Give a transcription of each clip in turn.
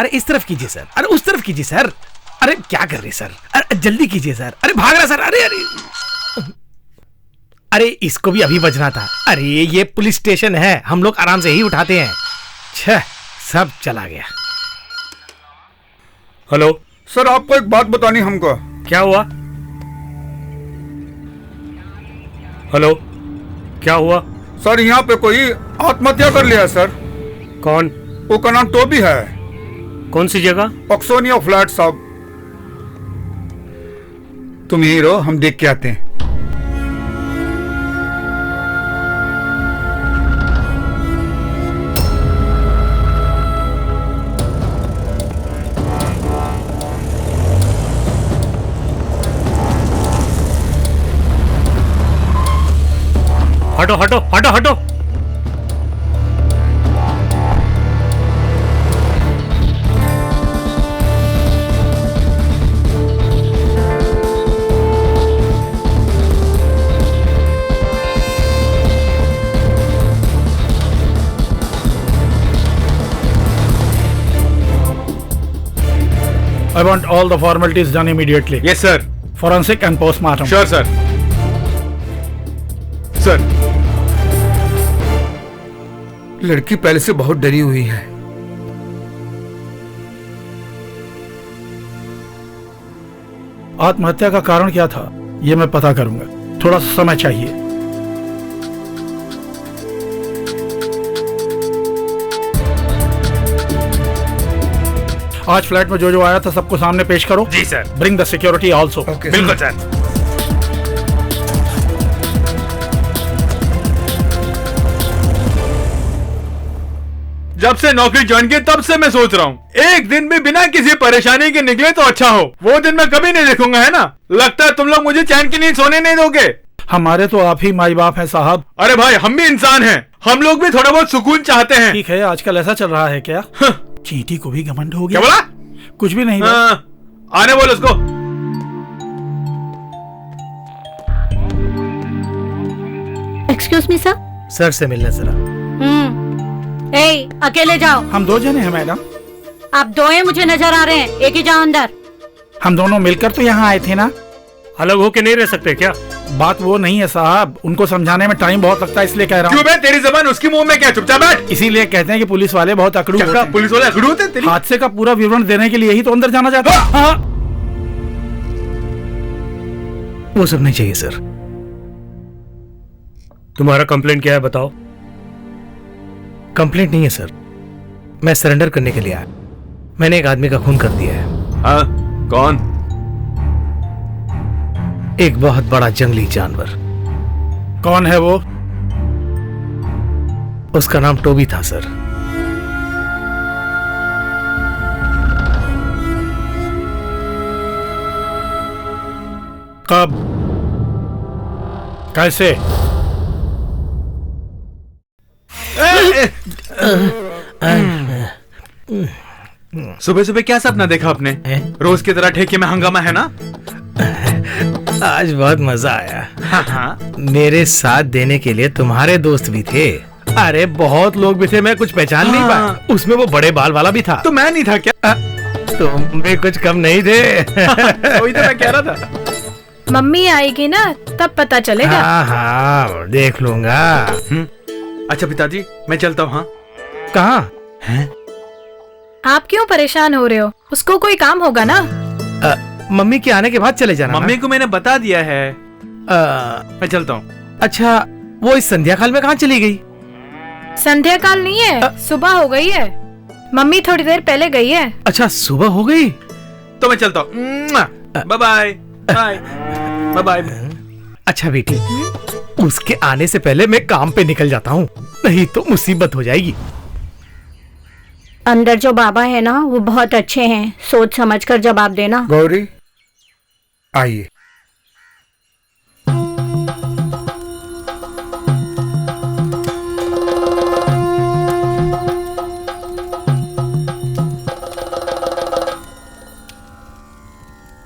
अरे इस तरफ कीजिए सर, अरे उस तरफ कीजिए सर। अरे क्या कर रहे सर, अरे जल्दी कीजिए सर। अरे भाग रहा सर, अरे अरे अरे इसको भी अभी बजना था। अरे ये पुलिस स्टेशन है, हम लोग आराम से ही उठाते हैं। छह, सब चला गया। हेलो सर, आपको एक बात बतानी हमको। क्या हुआ? हेलो क्या हुआ? सर यहाँ पे कोई आत्महत्या कर लिया सर। कौन? वो का नाम टोबी है। कौन सी जगह? ऑक्सोनिया फ्लैट साहब। तुम यही रहो, हम देख के आते हैं। हटो हटो हटो हटो। I want all the formalities done immediately. Yes sir. Forensic and postmortem. Sure sir. Sir, लड़की पहले से बहुत डरी हुई है। आत्महत्या का कारण क्या था ये मैं पता करूंगा, थोड़ा सा समय चाहिए। आज फ्लैट में जो जो आया था सबको सामने पेश करो। जी sir. Bring the security also. बिल्कुल सर। जब से नौकरी ज्वाइन की तब से मैं सोच रहा हूँ एक दिन भी बिना किसी परेशानी के निकले तो अच्छा हो। वो दिन मैं कभी नहीं देखूंगा, है ना? लगता है तुम लोग मुझे चैन की नींद सोने नहीं दोगे। हमारे तो आप ही माई बाप हैं साहब। अरे भाई, हम भी इंसान हैं, हम लोग भी थोड़ा बहुत सुकून चाहते हैं। ठीक है, आजकल ऐसा चल रहा है क्या? चींटी को भी घमंड हो गया। क्या बोला? कुछ भी नहीं। आने बोल उसको। Excuse me sir. सर से मिलना जरा। ए, अकेले जाओ। हम दो जने हैं मैडम। आप दो हैं, मुझे नजर आ रहे हैं। एक ही जाओ अंदर। हम दोनों मिलकर तो यहाँ आए थे ना। अलग होके नहीं रह सकते क्या? बात वो नहीं है साहब, उनको समझाने में टाइम बहुत लगता है, इसलिए कह रहा हूँ। क्यों बे, तेरी जबान उसकी मुंह में क्या? चुपचाप बैठ। इसीलिए कहते हैं कि पुलिस वाले बहुत अकड़ू होते हैं। पुलिस वाले अकड़ू होते हैं? हादसे का पूरा विवरण देने के लिए ही तो अंदर जाना चाहता है। हाँ। वो सब नहीं चाहिए सर। तुम्हारा कंप्लेंट क्या है बताओ? कंप्लेंट नहीं है सर, मैं सरेंडर करने के लिए आया। मैंने एक आदमी का खून कर दिया है। हाँ, कौन? एक बहुत बड़ा जंगली जानवर। कौन है वो? उसका नाम टोबी था सर। कब? कैसे? सुबह सुबह क्या सपना देखा आपने? रोज की तरह ठेके में हंगामा है ना? आज बहुत मजा आया। हाँ। मेरे साथ देने के लिए तुम्हारे दोस्त भी थे। अरे बहुत लोग भी थे, मैं कुछ पहचान नहीं पाया। उसमें वो बड़े बाल वाला भी था। तो मैं नहीं था क्या? तुम भी कुछ कम नहीं थे। वही तो मैं कह रहा था। मम्मी आएगी ना तब पता चलेगा। हाँ हाँ, देख लूंगा। अच्छा पिताजी, मैं चलता हूँ। हाँ। कहाँ? आप क्यों परेशान हो रहे हो? उसको कोई काम होगा ना। मम्मी के आने के बाद चले जाना। मम्मी को मैंने बता दिया है। मैं चलता हूँ। अच्छा, वो इस संध्या काल में कहाँ चली गई? संध्या काल नहीं है, सुबह हो गई है। मम्मी थोड़ी देर पहले गई है। अच्छा, सुबह हो गई तो मैं चलता हूँ। Bye bye bye bye bye. अच्छा बेटी, उसके आने से पहले मैं काम पे निकल जाता हूँ, नहीं तो मुसीबत हो जाएगी। अंदर जो बाबा है ना वो बहुत अच्छे हैं, सोच समझ कर जवाब देना। गौरी आइए।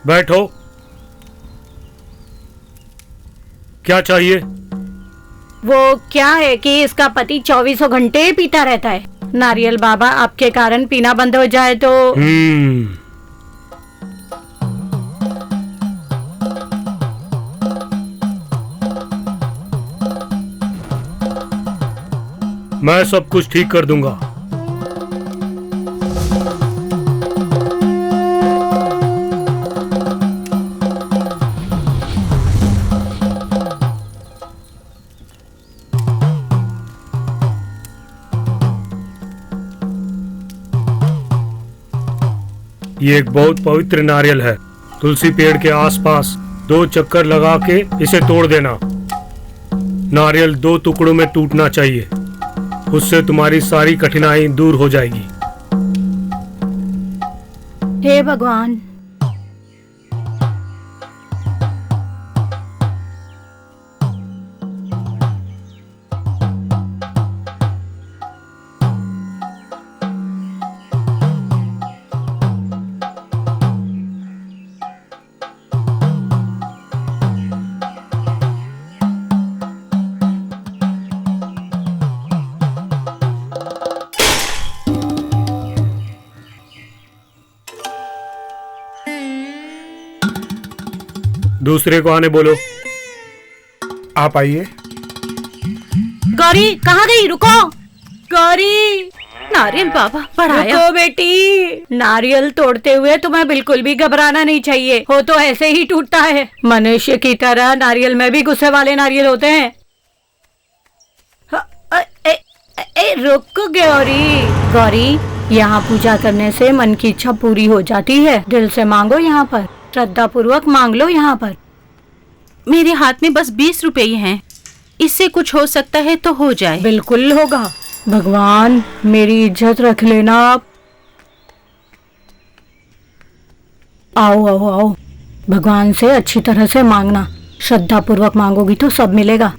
बैठो। क्या चाहिए? वो क्या है कि इसका पति 24 घंटे पीता रहता है। नारियल बाबा आपके कारण पीना बंद हो जाए तो। मैं सब कुछ ठीक कर दूंगा। ये एक बहुत पवित्र नारियल है। तुलसी पेड़ के आसपास 2 चक्कर लगा के इसे तोड़ देना। नारियल 2 टुकड़ों में टूटना चाहिए, उससे तुम्हारी सारी कठिनाई दूर हो जाएगी। हे भगवान। दूसरे को आने बोलो। आप आइए। गौरी कहाँ गई? रुको गौरी। नारियल बाबा बढ़ाया। रुको बेटी, नारियल तोड़ते हुए तुम्हें बिल्कुल भी घबराना नहीं चाहिए। हो तो ऐसे ही टूटता है। मनुष्य की तरह नारियल में भी गुस्से वाले नारियल होते हैं। रुक गौरी। गौरी, यहाँ पूजा करने से मन की इच्छा पूरी हो जाती है। दिल से मांगो, यहाँ पर श्रद्धा पूर्वक मांग लो। यहाँ पर मेरे हाथ में बस 20 रुपए ही हैं। इससे कुछ हो सकता है तो हो जाए। बिल्कुल होगा। भगवान मेरी इज्जत रख लेना आप। आओ आओ आओ। भगवान से अच्छी तरह से मांगना। श्रद्धा पूर्वक मांगोगी तो सब मिलेगा।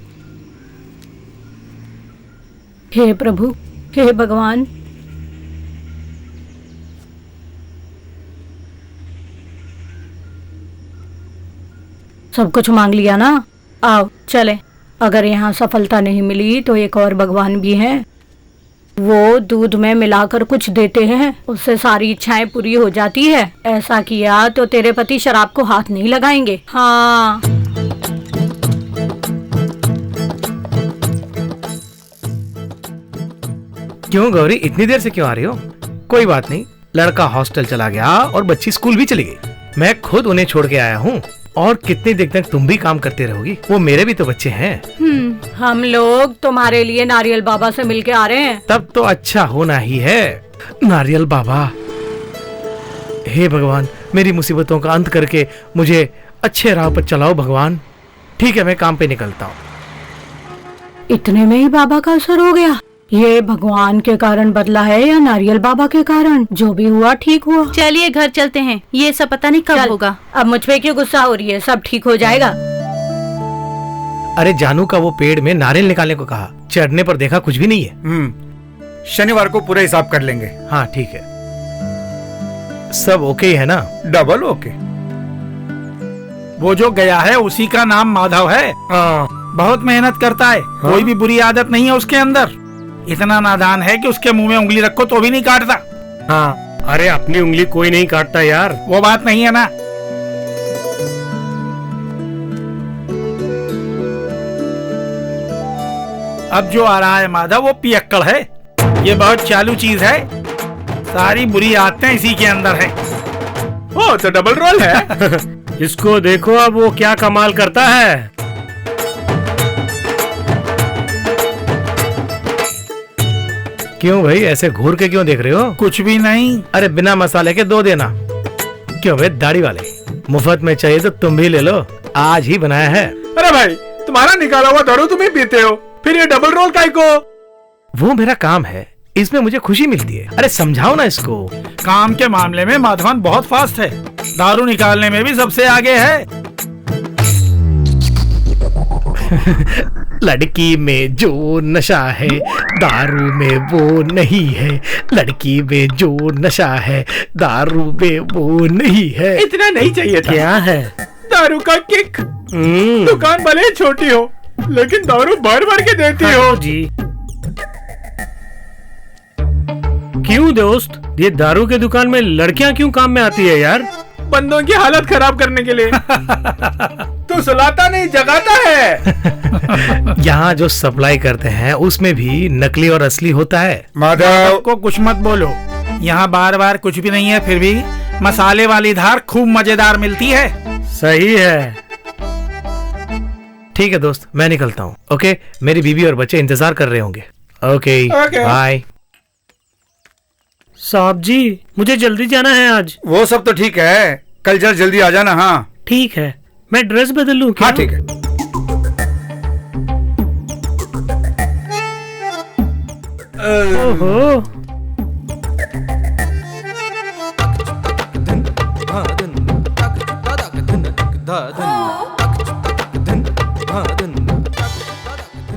हे प्रभु, हे भगवान। सब कुछ मांग लिया ना? आओ चले। अगर यहाँ सफलता नहीं मिली तो एक और भगवान भी हैं। वो दूध में मिलाकर कुछ देते हैं, उससे सारी इच्छाएं पूरी हो जाती है। ऐसा किया तो तेरे पति शराब को हाथ नहीं लगाएंगे। हाँ। क्यों गौरी, इतनी देर से क्यों आ रही हो? कोई बात नहीं, लड़का हॉस्टल चला गया और बच्ची स्कूल भी चली गई। मैं खुद उन्हें छोड़ के आया हूँ। और कितनी देर तक तुम भी काम करते रहोगी? वो मेरे भी तो बच्चे हैं। हम लोग तुम्हारे लिए नारियल बाबा से मिलके आ रहे हैं। तब तो अच्छा होना ही है। नारियल बाबा, हे भगवान, मेरी मुसीबतों का अंत करके मुझे अच्छे राह पर चलाओ भगवान। ठीक है, मैं काम पे निकलता हूँ। इतने में ही बाबा का असर हो गया। ये भगवान के कारण बदला है या नारियल बाबा के कारण? जो भी हुआ ठीक हुआ। चलिए घर चलते हैं। ये सब पता नहीं कब होगा। अब मुझ पे क्यों गुस्सा हो रही है? सब ठीक हो जाएगा। अरे जानू का वो पेड़ में नारियल निकालने को कहा, चढ़ने पर देखा कुछ भी नहीं है। शनिवार को पूरा हिसाब कर लेंगे। हाँ ठीक है। सब ओके है ना? Double okay. वो जो गया है उसी का नाम माधव है। बहुत मेहनत करता है। कोई भी बुरी आदत नहीं है उसके अंदर। इतना नादान है कि उसके मुंह में उंगली रखो तो भी नहीं काटता। हाँ, अरे अपनी उंगली कोई नहीं काटता यार। वो बात नहीं है ना। अब जो आ रहा है माधव वो पियक्कड़ है। ये बहुत चालू चीज है। सारी बुरी आदतें इसी के अंदर है। ओ तो डबल रोल है। इसको देखो, अब वो क्या कमाल करता है। क्यों भाई, ऐसे घूर के क्यों देख रहे हो? कुछ भी नहीं। अरे बिना मसाले के 2 देना। क्यों भाई दाढ़ी वाले, मुफ्त में चाहिए तो तुम भी ले लो, आज ही बनाया है। अरे भाई, तुम्हारा निकाला हुआ दारू तुम ही पीते हो, फिर ये डबल रोल काहे को? वो मेरा काम है, इसमें मुझे खुशी मिलती है। अरे समझाओ ना इसको। काम के मामले में माधवन बहुत फास्ट है। दारू निकालने में भी सबसे आगे है। लड़की में जो नशा है दारू में वो नहीं है। लड़की में जो नशा है दारू में वो नहीं है। इतना नहीं चाहिए था। क्या है? दारू का किक। दुकान भले ही छोटी हो लेकिन दारू भर भर के देती हो जी। क्यों दोस्त, ये दारू के दुकान में लड़कियां क्यों काम में आती है यार? बंदों की हालत खराब करने के लिए। तू सुलाता नहीं, जगाता है। यहाँ जो सप्लाई करते हैं उसमें भी नकली और असली होता है। माधव, को कुछ मत बोलो, यहाँ बार बार कुछ भी नहीं है, फिर भी मसाले वाली धार खूब मजेदार मिलती है। सही है। ठीक है दोस्त, मैं निकलता हूँ। ओके, मेरी बीवी और बच्चे इंतजार कर रहे होंगे। Okay, okay. बाय। साहब जी, मुझे जल्दी जाना है आज। वो सब तो ठीक है, कल जल्दी आ जाना। हाँ ठीक है, मैं ड्रेस बदल लूं क्या? हाँ ठीक है। ओहो,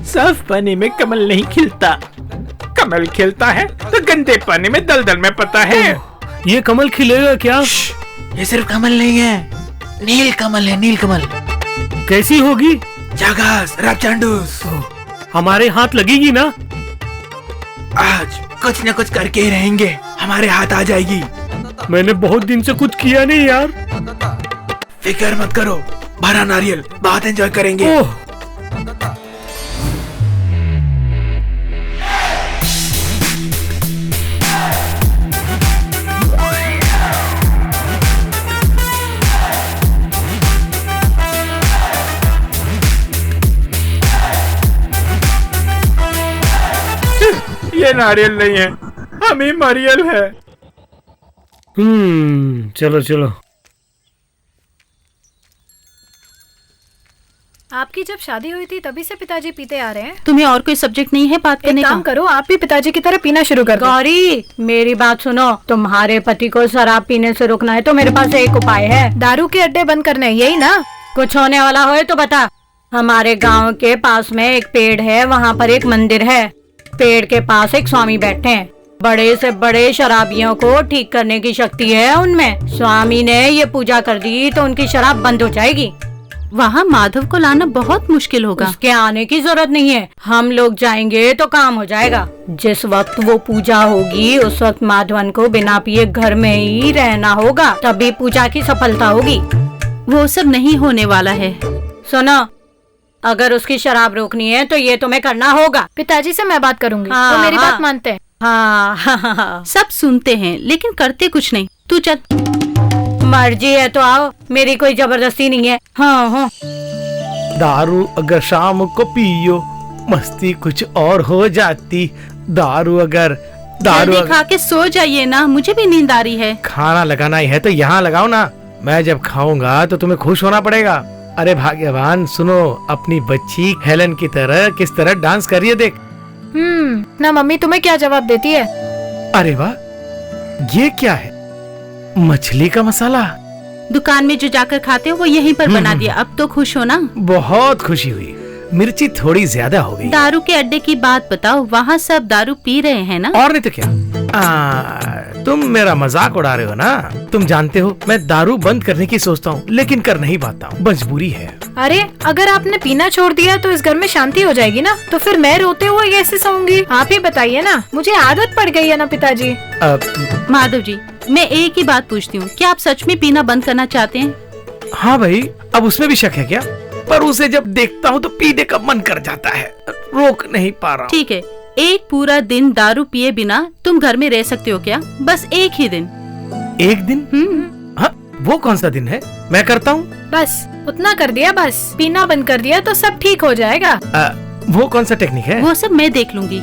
साफ पानी में कमल नहीं खिलता, कमल खिलता है तो गंदे पानी में दलदल में पता है। ये कमल खिलेगा क्या? ये सिर्फ कमल नहीं है, नील कमल है, नील कमल। कैसी होगी? जागास रापचांडूस, हमारे हाथ लगेगी ना? आज कुछ न कुछ करके ही रहेंगे, हमारे हाथ आ जाएगी। मैंने बहुत दिन से कुछ किया नहीं यार। फिक्र मत करो, भरा नारियल, बहुत एंजॉय करेंगे। ओह, ये नारियल नहीं है, हम ही मरियल है। चलो चलो। आपकी जब शादी हुई थी तभी से पिताजी पीते आ रहे हैं। तुम्हें और कोई सब्जेक्ट नहीं है बात एक करने काम का? करो, आप भी पिताजी की तरह पीना शुरू कर दो। गौरी, मेरी बात सुनो, तुम्हारे पति को शराब पीने से रोकना है तो मेरे पास एक उपाय है। दारू के अड्डे बंद करने हैं, यही ना? कुछ होने वाला हो तो बता। हमारे गांव के पास में एक पेड़ है, वहाँ पर एक मंदिर है। पेड़ के पास एक स्वामी बैठे हैं। बड़े से बड़े शराबियों को ठीक करने की शक्ति है उनमें। स्वामी ने ये पूजा कर दी तो उनकी शराब बंद हो जाएगी। वहाँ माधव को लाना बहुत मुश्किल होगा। उसके आने की जरूरत नहीं है, हम लोग जाएंगे तो काम हो जाएगा। जिस वक्त वो पूजा होगी उस वक्त माधवन को बिना पिए घर में ही रहना होगा, तभी पूजा की सफलता होगी। वो सब नहीं होने वाला है। सुनो, अगर उसकी शराब रोकनी है तो ये तुम्हें करना होगा। पिताजी से मैं बात करूंगी, हाँ, वो मेरी हाँ। बात मानते हैं। हाँ, सब सुनते हैं लेकिन करते कुछ नहीं। तू चल। मर्जी है तो आओ, मेरी कोई जबरदस्ती नहीं है। हाँ हाँ। दारू अगर शाम को पियो मस्ती कुछ और हो जाती। दारू अगर जल्दी खा के सो जाइए ना, मुझे भी नींद आ रही है। खाना लगाना ही है तो यहाँ लगाओ ना। मैं जब खाऊंगा तो तुम्हें खुश होना पड़ेगा। अरे भाग्यवान, सुनो, अपनी बच्ची हेलन की तरह किस तरह डांस कर रही है, देख। ना मम्मी तुम्हें क्या जवाब देती है? अरे वाह, ये क्या है? मछली का मसाला। दुकान में जो जाकर खाते हो वो यहीं पर बना दिया। अब तो खुश हो ना? बहुत खुशी हुई। मिर्ची थोड़ी ज्यादा हो गई। दारू के अड्डे की बात बताओ, वहाँ सब दारू पी रहे हैं ना? और नहीं तो क्या। तुम मेरा मजाक उड़ा रहे हो ना। तुम जानते हो मैं दारू बंद करने की सोचता हूँ लेकिन कर नहीं पाता हूँ, मजबूरी है। अरे अगर आपने पीना छोड़ दिया तो इस घर में शांति हो जाएगी ना, तो फिर मैं रोते हुए कैसे सोऊंगी? आप ही बताइए ना, मुझे आदत पड़ गई है ना पिताजी। माधव जी, मैं एक ही बात पूछती हूँ, क्या आप सच में पीना बंद करना चाहते हैं? हाँ भाई, अब उसमें भी शक है क्या? पर उसे जब देखता हूँ तो पीने का मन कर जाता है, रोक नहीं पा रहा हूँ। ठीक है, एक पूरा दिन दारू पिए बिना तुम घर में रह सकते हो क्या? बस एक ही दिन। एक दिन? हाँ, वो कौन सा दिन है? मैं करता हूँ। बस उतना कर दिया, बस पीना बंद कर दिया तो सब ठीक हो जाएगा। वो कौन सा टेक्निक है? वो सब मैं देख लूंगी।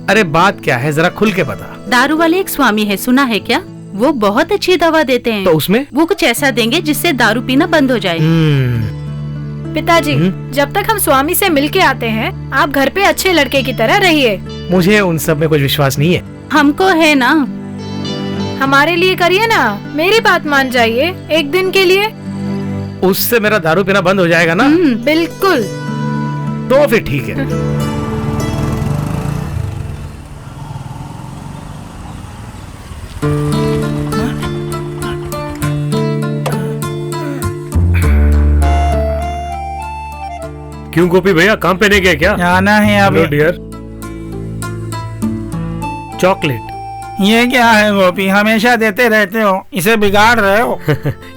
अरे बात क्या है, जरा खुल के बता। दारू वाले एक स्वामी है, सुना है क्या? वो बहुत अच्छी दवा देते हैं। तो उसमें वो कुछ ऐसा देंगे जिससे दारू पीना बंद हो जाए। पिताजी, जब तक हम स्वामी से मिल के आते हैं आप घर पे अच्छे लड़के की तरह रहिए। मुझे उन सब में कुछ विश्वास नहीं है। हमको है ना। हमारे लिए करिए ना, मेरी बात मान जाइए एक दिन के लिए। उससे मेरा दारू पीना बंद हो जाएगा ना? बिल्कुल। तो फिर ठीक है। क्यों गोपी भैया, काम पे नहीं गए क्या? जाना है अब। Hello dear. चॉकलेट ये क्या है गोपी, हमेशा देते रहते हो, इसे बिगाड़ रहे हो।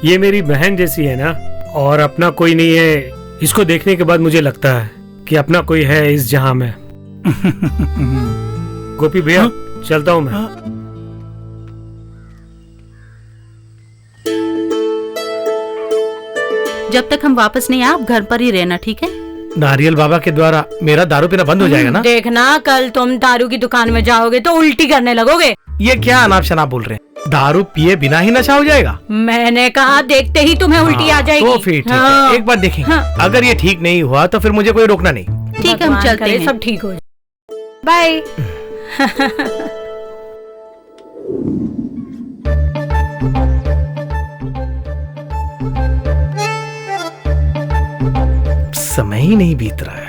ये मेरी बहन जैसी है ना, और अपना कोई नहीं है। इसको देखने के बाद मुझे लगता है कि अपना कोई है इस जहां में। गोपी भैया चलता हूँ मैं। जब तक हम वापस नहीं आए आप घर पर ही रहना, ठीक है? नारियल बाबा के द्वारा मेरा दारू पीना बंद हो जाएगा ना? देखना कल तुम दारू की दुकान में जाओगे तो उल्टी करने लगोगे। ये क्या अनाप शनाप बोल रहे हैं? दारू पिए बिना ही नशा हो जाएगा? मैंने कहा देखते ही तुम्हें उल्टी आ जाएगी। तो फिर ठीक हाँ। है, एक बार देखेंगे। हाँ। अगर ये ठीक नहीं हुआ तो फिर मुझे कोई रोकना नहीं। ठीक है, हम भगवान चलते करे हैं। सब ठीक हो जाए। बाय। समय ही नहीं बीत रहा है।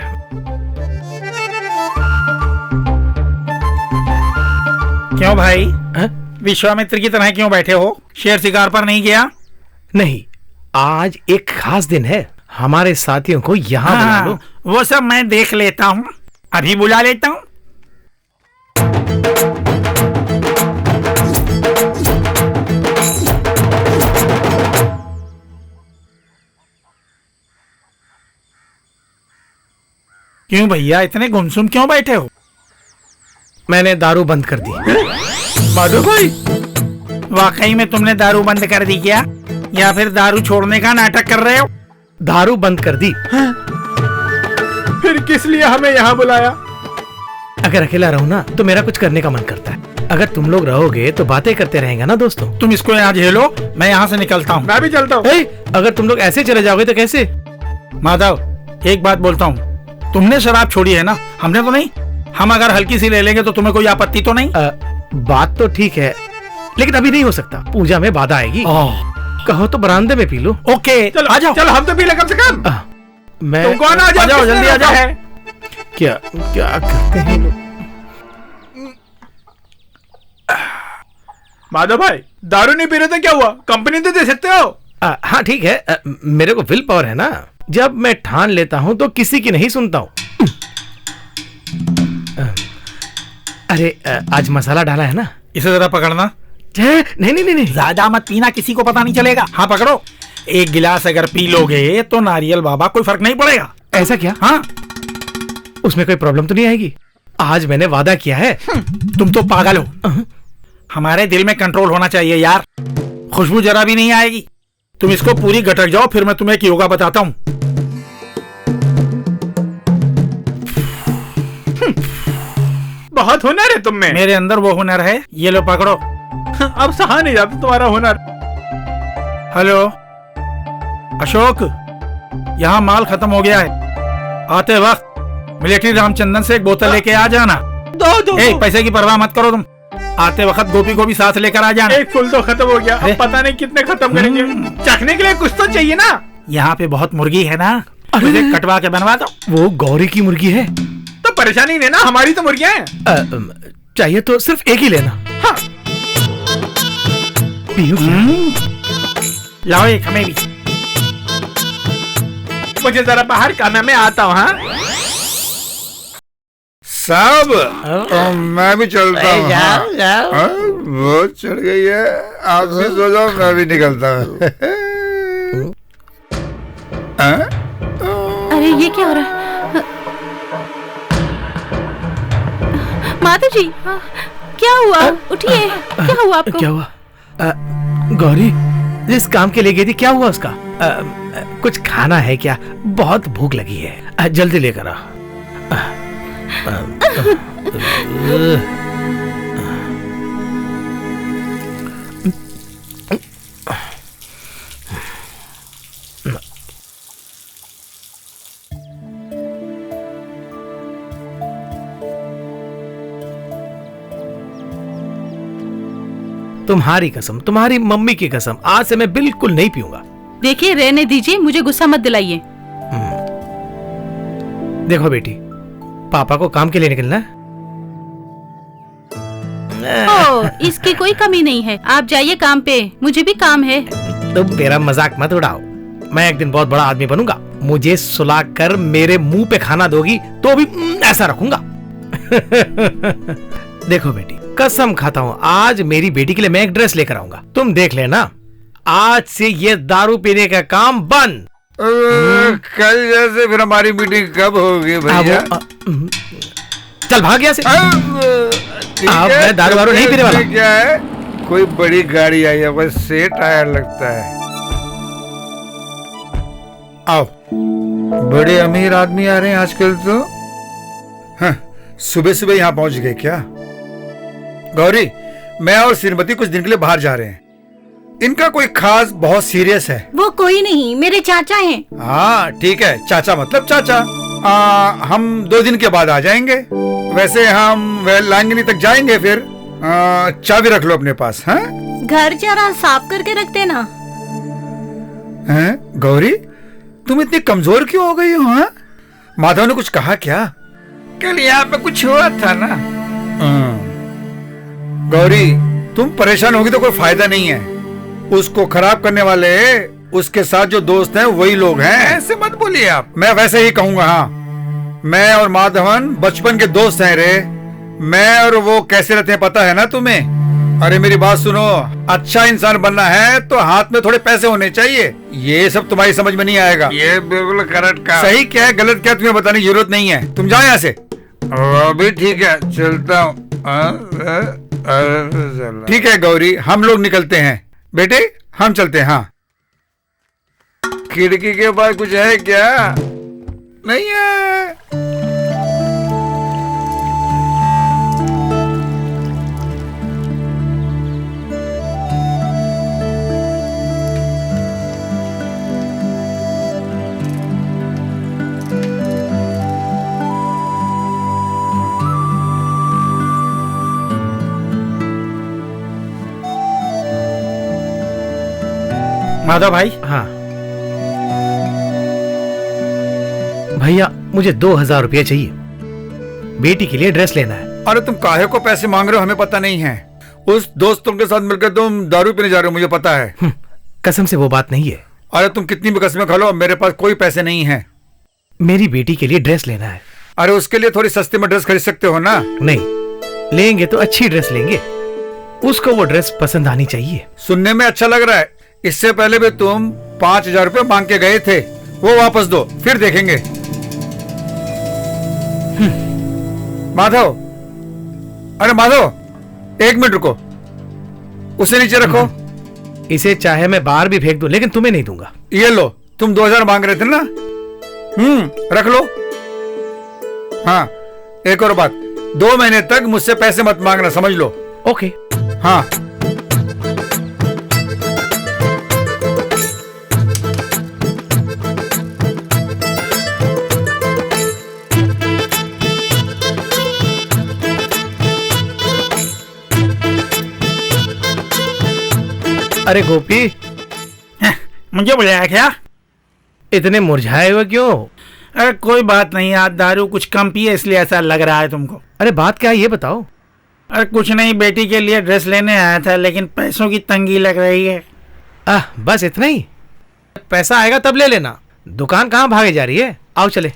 क्यों भाई, हाँ? विश्वामित्र की तरह क्यों बैठे हो? शेर शिकार पर नहीं गया? नहीं, आज एक खास दिन है। हमारे साथियों को यहाँ बुला लो। वो सब मैं देख लेता हूँ, अभी बुला लेता हूँ। क्यों भैया इतने गुमसुम क्यों बैठे हो? मैंने दारू बंद कर दी। माधव भाई, वाकई में तुमने दारू बंद कर दी क्या, या फिर दारू छोड़ने का नाटक कर रहे हो? दारू बंद कर दी। फिर किस लिए हमें यहाँ बुलाया? अगर अकेला रहूं ना तो मेरा कुछ करने का मन करता है। अगर तुम लोग रहोगे तो बातें करते रहेंगे ना दोस्तों। तुम इसको यहाँ झेलो, मैं यहाँ से निकलता हूँ। मैं भी चलता हूँ। अगर तुम लोग ऐसे चले जाओगे तो कैसे? माधव, एक बात बोलता हूँ, तुमने शराब छोड़ी है ना, हमने तो नहीं। हम अगर हल्की सी ले लेंगे तो तुम्हें कोई आपत्ति तो नहीं? बात तो ठीक है, लेकिन अभी नहीं हो सकता। पूजा में बाधा आएगी। कहो तो बरामदे में पी लो। ओके, चलो आ जाओ। चलो, हम तो पी ले कम से कम। मैं तुम कौन? आ जाओ जल्दी आ जाओ। क्या क्या करते हैं लोग? माधव भाई, दारू नहीं पी रहे तो क्या हुआ? कंपनी तो दे सकते हो। हाँ ठीक है, मेरे को विल पावर है ना। जब मैं ठान लेता हूँ तो किसी की नहीं सुनता हूँ। अरे आज मसाला डाला है ना? इसे जरा पकड़ना। नहीं नहीं नहीं नहीं, ज्यादा मत पीना, किसी को पता नहीं चलेगा। हाँ पकड़ो। एक गिलास अगर पी लोगे तो नारियल बाबा कोई फर्क नहीं पड़ेगा। ऐसा क्या? हाँ, उसमें कोई प्रॉब्लम तो नहीं आएगी? आज मैंने वादा किया है। तुम तो पागल हो। हमारे दिल में कंट्रोल होना चाहिए यार। खुशबू जरा भी नहीं आएगी। तुम इसको पूरी गटक जाओ, फिर मैं तुम्हें एक योगा बताता हूँ। बहुत हुनर है तुम में। मेरे अंदर वो हुनर है। ये लो पकड़ो। अब सहा नहीं जाता तुम्हारा हुनर। हेलो अशोक, यहाँ माल खत्म हो गया है। आते वक्त मिलिट्री रामचंदन से एक बोतल लेके आ जाना। दो पैसे की परवाह मत करो तुम। आते वक्त गोपी को भी साथ लेकर आ जाना। एक फुल तो खत्म हो गया, अब पता नहीं कितने खत्म करेंगे। चखने के लिए कुछ तो चाहिए ना। यहाँ पे बहुत मुर्गी है ना, मुझे कटवा के बनवा दो। वो गौरी की मुर्गी है तो परेशानी नहीं ना, हमारी तो मुर्गियां हैं। चाहिए तो सिर्फ एक ही लेना। हाँ। पियो लाओ एक हमें भी। मुझे जरा बाहर खाना, मैं आता हूँ। हाँ साहब, मैं भी चलता हूँ। हाँ, बहुत चढ़ गई है। आप भी सो जाओ, मैं भी निकलता हूँ। अरे ये क्या हो रहा है? माता जी, क्या हुआ? उठिए, क्या हुआ आपको? क्या हुआ? गौरी जिस काम के लिए गई थी, क्या हुआ उसका? कुछ खाना है क्या? बहुत भूख लगी है, जल्दी लेकर आ। तुम्हारी कसम, तुम्हारी मम्मी की कसम, आज से मैं बिल्कुल नहीं पीऊंगा। देखिए, रहने दीजिए, मुझे गुस्सा मत दिलाइए। देखो बेटी, पापा को काम के लिए निकलना है। ओह, इसकी कोई कमी नहीं है। आप जाइए काम पे, मुझे भी काम है। तुम मेरा मजाक मत उड़ाओ। मैं एक दिन बहुत बड़ा आदमी बनूंगा। मुझे सुलाकर मेरे मुंह पे खाना दोगी तो भी ऐसा रखूंगा। देखो बेटी, कसम खाता हूँ आज मेरी बेटी के लिए मैं एक ड्रेस लेकर आऊंगा, तुम देख लेना। आज से ये दारू पीने का काम बंद। कल जैसे फिर हमारी मीटिंग कब होगी भैया? चल भाग यहाँ से। अब मैं दारू वारू नहीं पीने वाला। क्या है, कोई बड़ी गाड़ी आई है, बस से टायर लगता है। आओ, बड़े अमीर आदमी आ रहे हैं आजकल तो। हाँ, सुबह सुबह यहाँ पहुंच गए क्या? गौरी, मैं और श्रीमती कुछ दिन के लिए बाहर जा रहे हैं। इनका कोई खास बहुत सीरियस है। वो कोई नहीं, मेरे चाचा हैं। हाँ ठीक है, चाचा मतलब चाचा। हम 2 दिन के बाद आ जाएंगे। वैसे हम लांगनी तक जाएंगे, फिर चाबी रख लो अपने पास। हाँ, घर जरा साफ करके रखते ना। गौरी, तुम इतनी कमजोर क्यों हो गई हो? हाँ, माधव ने कुछ कहा क्या? कल यहाँ पे कुछ हुआ था ना। गौरी, तुम परेशान होगी तो कोई फायदा नहीं है। उसको खराब करने वाले उसके साथ जो दोस्त हैं वही लोग हैं। ऐसे मत बोलिए आप। मैं वैसे ही कहूंगा। हाँ, मैं और माधवन बचपन के दोस्त हैं रे। मैं और वो कैसे रहते हैं पता है ना तुम्हें? अरे मेरी बात सुनो, अच्छा इंसान बनना है तो हाथ में थोड़े पैसे होने चाहिए। ये सब तुम्हारी समझ में नहीं आएगा। ये बिल्कुल करेक्ट का। सही क्या है गलत क्या तुम्हें बताने की जरूरत नहीं है। तुम जाओ यहाँ से। अभी ठीक है, चलता हूँ। ठीक है गौरी, हम लोग निकलते हैं। बेटे हम चलते हैं। हाँ, खिड़की के पास कुछ है क्या? नहीं है। माधव भाई। हाँ भैया, मुझे 2000 रुपये चाहिए, बेटी के लिए ड्रेस लेना है। अरे तुम काहे को पैसे मांग रहे हो, हमें पता नहीं है। उस दोस्तों के साथ मिलकर तुम दारू पीने जा रहे हो, मुझे पता है। कसम से वो बात नहीं है। अरे तुम कितनी भी कसमें खा लो, मेरे पास कोई पैसे नहीं है। मेरी बेटी के लिए ड्रेस लेना है। अरे उसके लिए थोड़ी सस्ते में ड्रेस खरीद सकते हो ना। नहीं, लेंगे तो अच्छी ड्रेस लेंगे, उसको वो ड्रेस पसंद आनी चाहिए। सुनने में अच्छा लग रहा है। इससे पहले भी तुम 5000 रुपये मांग के गए थे, वो वापस दो, फिर देखेंगे। माधव, अरे माधव, 1 मिनट रुको, उसे नीचे रखो। इसे चाहे मैं बाहर भी फेंक दूं, लेकिन तुम्हें नहीं दूंगा। ये लो, तुम 2000 मांग रहे थे ना। रख लो। हाँ, एक और बात, 2 महीने तक मुझसे पैसे मत मांगना, समझ लो। ओके। हाँ, अरे गोपी, मुझे बुलाया क्या? इतने मुरझाए हुए क्यों? अरे कोई बात नहीं, आज दारू कुछ कम पिए इसलिए ऐसा लग रहा है तुमको। अरे बात क्या है ये बताओ। अरे कुछ नहीं, बेटी के लिए ड्रेस लेने आया था, लेकिन पैसों की तंगी लग रही है। बस इतना ही? पैसा आएगा तब ले लेना, दुकान कहाँ भागे जा रही है। आओ चले।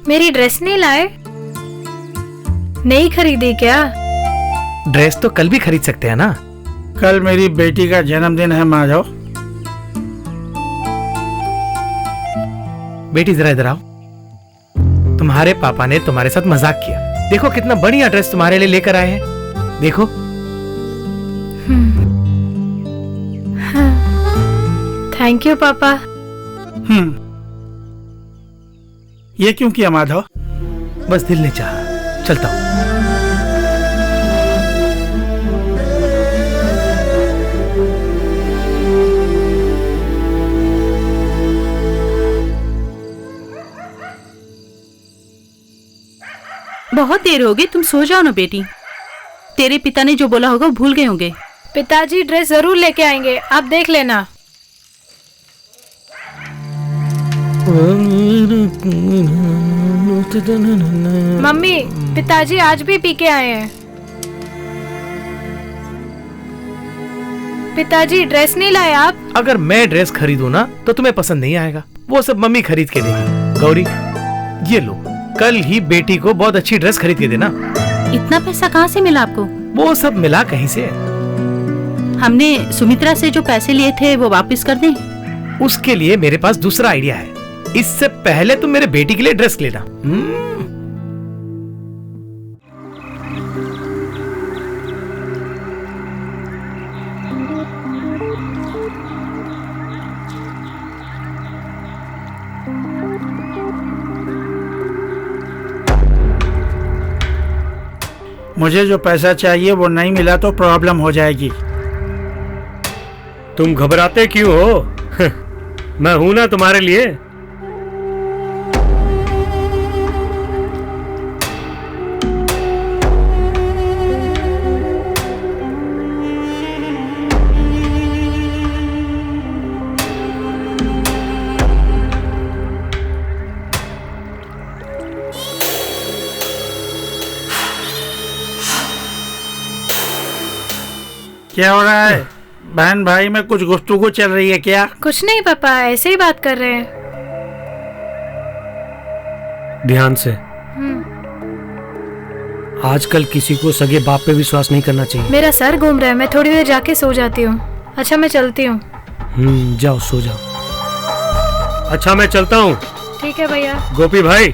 मेरी ड्रेस नहीं लाए? नहीं खरीदी क्या? ड्रेस तो कल भी खरीद सकते हैं ना। कल मेरी बेटी का जन्मदिन है माधव। बेटी जरा इधर आओ। तुम्हारे पापा ने तुम्हारे साथ मजाक किया, देखो कितना बढ़िया ड्रेस तुम्हारे लिए लेकर आए हैं, देखो। थैंक यू पापा। ये क्यों किया माधव? बस दिल ने चाहा, चलता हूं। बहुत देर हो गई, तुम सो जाओ ना बेटी। तेरे पिता ने जो बोला होगा वो भूल गए होंगे। पिताजी ड्रेस जरूर लेके आएंगे, आप देख लेना। मम्मी, पिताजी आज भी पी के आए हैं। पिताजी ड्रेस नहीं लाए आप? अगर मैं ड्रेस खरीदूं ना तो तुम्हें पसंद नहीं आएगा, वो सब मम्मी खरीद के देगी। गौरी, ये लो, कल ही बेटी को बहुत अच्छी ड्रेस खरीद के देना। इतना पैसा कहाँ से मिला आपको? वो सब मिला कहीं से। हमने सुमित्रा से जो पैसे लिए थे वो वापस कर दें? उसके लिए मेरे पास दूसरा आइडिया है। इससे पहले तुम मेरे बेटी के लिए ड्रेस लेना। मुझे जो पैसा चाहिए वो नहीं मिला तो प्रॉब्लम हो जाएगी। तुम घबराते क्यों हो? मैं हूं ना तुम्हारे लिए। क्या हो रहा है? बहन भाई में कुछ गुफ्तगू चल रही है क्या? कुछ नहीं पापा, ऐसे ही बात कर रहे हैं। ध्यान से। आजकल किसी को सगे बाप पे विश्वास नहीं करना चाहिए। मेरा सर घूम रहा है, मैं थोड़ी देर जाके सो जाती हूँ। अच्छा मैं चलती हूँ। जाओ सो जाओ। अच्छा मैं चलता हूँ। ठीक है भैया। गोपी भाई।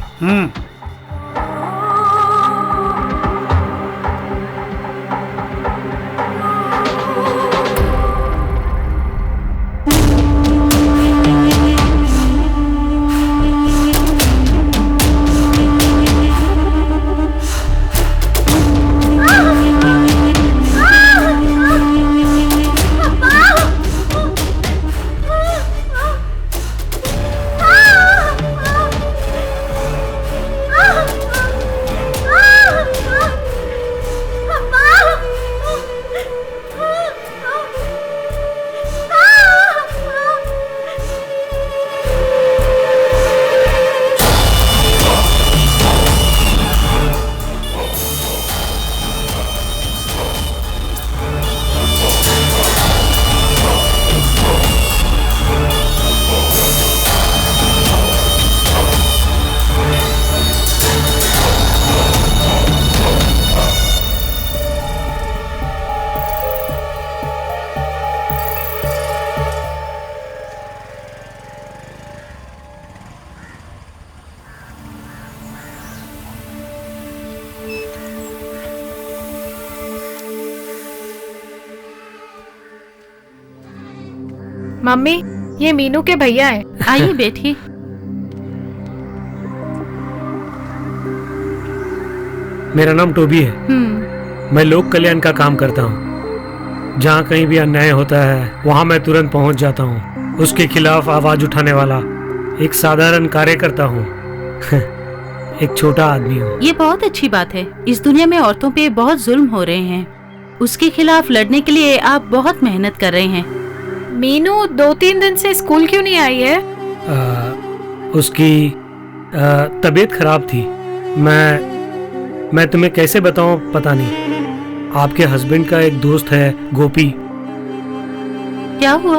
मम्मी ये मीनू के भैया हैं। आइए बैठिए। मेरा नाम टोबी है। मैं लोक कल्याण का काम करता हूँ। जहाँ कहीं भी अन्याय होता है वहाँ मैं तुरंत पहुँच जाता हूँ। उसके खिलाफ आवाज उठाने वाला एक साधारण कार्यकर्ता हूँ। एक छोटा आदमी हूँ। ये बहुत अच्छी बात है। इस दुनिया में औरतों पे बहुत जुल्म हो रहे हैं, उसके खिलाफ लड़ने के लिए आप बहुत मेहनत कर रहे हैं। मीनू 2-3 दिन से स्कूल क्यों नहीं आई है? उसकी तबीयत खराब थी। मैं तुम्हें कैसे बताऊं पता नहीं। आपके हस्बैंड का एक दोस्त है गोपी। क्या हुआ?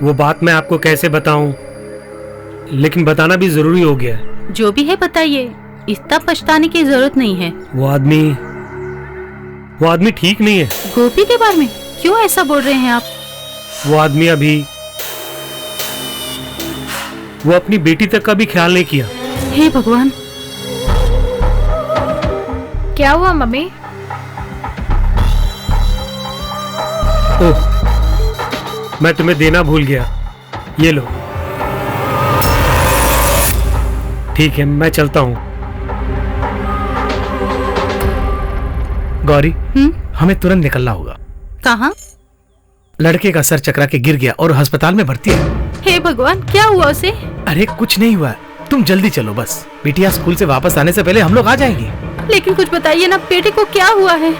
वो बात मैं आपको कैसे बताऊं, लेकिन बताना भी जरूरी हो गया है। जो भी है बताइए, इतना पछताने की जरूरत नहीं है। वो आदमी ठीक नहीं है। गोपी के बारे में क्यों ऐसा बोल रहे हैं आप? वो आदमी अभी वो अपनी बेटी तक का भी ख्याल नहीं किया। हे भगवान। क्या हुआ मम्मी? ओह, मैं तुम्हें देना भूल गया। ये लो। ठीक है मैं चलता हूँ। गौरी, हमें तुरंत निकलना होगा। कहाँ? लड़के का सर चकरा के गिर गया और अस्पताल में भर्ती है। हे भगवान, क्या हुआ उसे? अरे कुछ नहीं हुआ, तुम जल्दी चलो बस। बिटिया स्कूल से वापस आने से पहले हम लोग आ जाएंगे। लेकिन कुछ बताइए ना, बेटे को क्या हुआ है?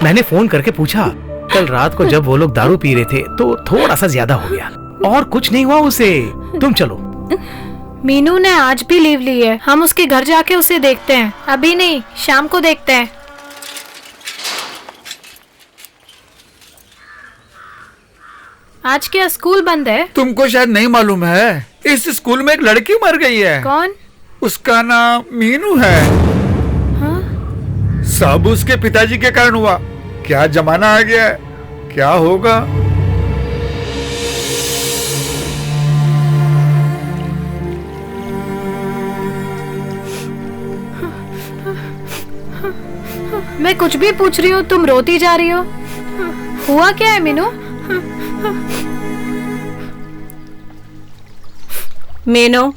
मैंने फोन करके पूछा। कल रात को जब वो लोग दारू पी रहे थे तो थोड़ा सा ज्यादा हो गया, और कुछ नहीं हुआ उसे। तुम चलो। मीनू ने आज भी लीव ली है। हम उसके घर जाके उसे देखते हैं। अभी नहीं, शाम को देखते हैं। आज क्या स्कूल बंद है? तुमको शायद नहीं मालूम है, इस स्कूल में एक लड़की मर गई है। कौन? उसका नाम मीनू है। हाँ? सब उसके पिताजी के कारण हुआ। क्या जमाना आ गया है, क्या होगा। मैं कुछ भी पूछ रही हूँ, तुम रोती जा रही हो। हुआ क्या है मीनू? मीनू,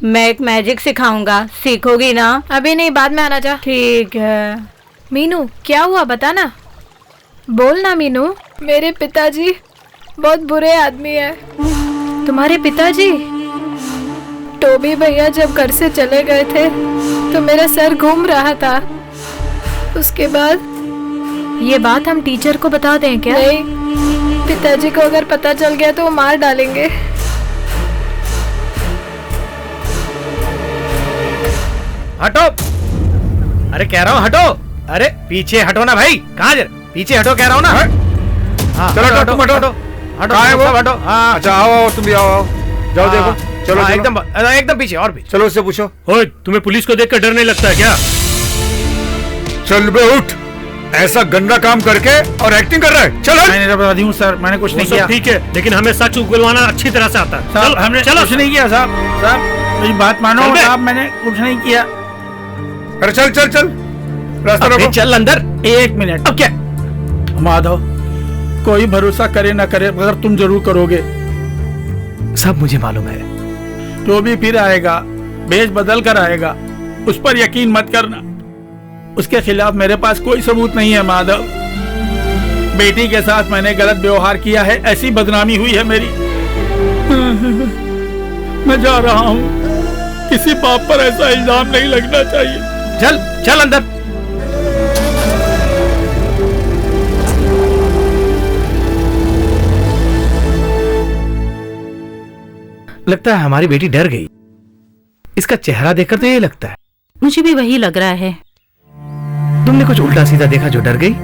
मैं एक मैजिक सिखाऊंगा, सीखोगी ना? अभी नहीं, बाद में आना जा। ठीक है। मीनू क्या हुआ बता ना, बोल ना मीनू। मेरे पिताजी बहुत बुरे आदमी है। तुम्हारे पिताजी? टोबी भैया जब घर से चले गए थे तो मेरा सर घूम रहा था। उसके बाद ये बात हम टीचर को बता दें क्या? नहीं, पिताजी को अगर पता चल गया तो वो मार डालेंगे। हटो, अरे कह रहा हूँ हटो। अरे पीछे हटो ना भाई, कहाँ जा, पीछे हटो कह रहा हूँ ना। हाँ, चलो हटो, तुम हटो। हटो कहाँ है वो? सब हटो। हाँ अच्छा आओ, तुम भी आओ। जाओ हाँ, देखो। चलो हाँ, चलो। एकदम पीछे, और पीछे। चलो उससे पूछो। ओए, तुम्हें पुलिस को देखकर डर नहीं लगता है क्या? चल बे उठ, ऐसा गंदा काम करके और एक्टिंग कर रहा है। चल हट। मैंने बता दी हूँ सर, मैंने कुछ वो नहीं सब किया। ठीक है, लेकिन हमें सच उगलवाना अच्छी तरह से आता है। साहब हमने चलो कुछ नहीं किया साहब। साहब मेरी बात मानो चल बे। साहब, मैंने कुछ नहीं किया। अरे चल चल चल, रास्ता अबे रोको। चल अंदर। एक मिनट। अब क्या? माधव, कोई भरोसा करे ना करे मगर तुम जरूर करोगे। सब मुझे मालूम है। जो भी फिर आएगा, भेष बदल कर आएगा, उस पर यकीन मत करना। उसके खिलाफ मेरे पास कोई सबूत नहीं है माधव। बेटी के साथ मैंने गलत व्यवहार किया है, ऐसी बदनामी हुई है मेरी। मैं जा रहा हूँ, किसी बाप पर ऐसा इल्जाम नहीं लगना चाहिए। चल चल अंदर। लगता है हमारी बेटी डर गई। इसका चेहरा देखकर तो ये लगता है। मुझे भी वही लग रहा है। तुमने कुछ उल्टा सीधा देखा जो डर गई?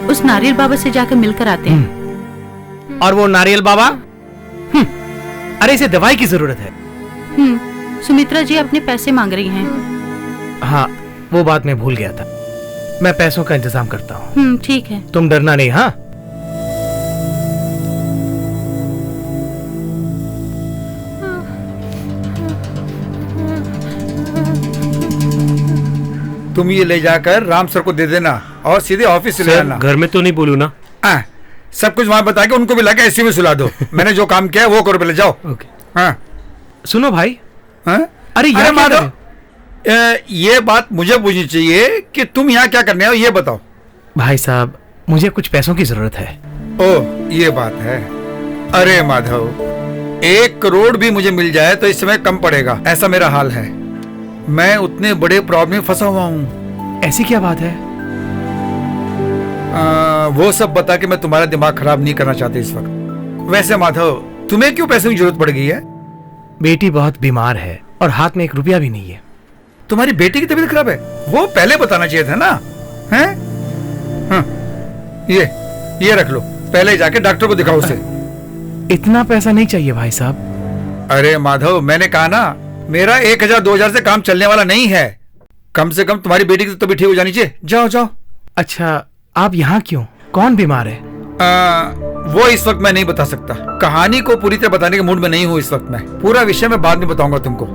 उस नारियल बाबा से जाकर मिलकर आते हैं। और वो नारियल बाबा? अरे इसे दवाई की जरूरत है। सुमित्रा जी अपने पैसे मांग रही हैं। हाँ, वो बात मैं भूल गया था। मैं पैसों का इंतजाम करता हूँ। ठीक है। तुम डरना नहीं। हाँ, तुम ये ले जाकर राम सर को दे देना और सीधे ऑफिस से ले सर, आना। घर में तो नहीं बोलू ना। सब कुछ वहां बता के उनको भी लाके ऐसी में सुला दो। मैंने जो काम किया है वो करो, पहले जाओ। ओके। हाँ सुनो भाई। हाँ? अरे अरे यार क्या कर रहे माधव, हो? ये बात मुझे पूछनी चाहिए कि तुम यहाँ क्या करने हो, ये बताओ। भाई साहब, मुझे कुछ पैसों की जरूरत है। ओह, ये बात है। अरे माधव, 1 करोड़ भी मुझे मिल जाए तो इस समय कम पड़ेगा, ऐसा मेरा हाल है। मैं उतने बड़े प्रॉब्लम में फंसा हुआ हूँ। ऐसी क्या बात है? वो सब बता के मैं तुम्हारा दिमाग खराब नहीं करना चाहती इस वक्त। वैसे माधव, तुम्हें क्यों पैसे की जरूरत पड़ गई है? बेटी बहुत बीमार है और हाथ में 1 रुपया भी नहीं है। तुम्हारी बेटी की तबीयत खराब है? वो पहले बताना चाहिए था ना। हैं? हाँ, ये रख लो, पहले जाके डॉक्टर को दिखाओ उसे। इतना पैसा नहीं चाहिए भाई साहब। अरे माधव, मैंने कहा ना, मेरा 1000-2000 से काम चलने वाला नहीं है। कम से कम तुम्हारी बेटी की तो तबीयत ठीक हो जानी चाहिए। जाओ जाओ। अच्छा, आप यहाँ क्यों? कौन बीमार है? वो इस वक्त मैं नहीं बता सकता। कहानी को पूरी तरह बताने के मूड में नहीं हूँ इस वक्त। मैं पूरा विषय मैं बाद में बताऊंगा तुमको।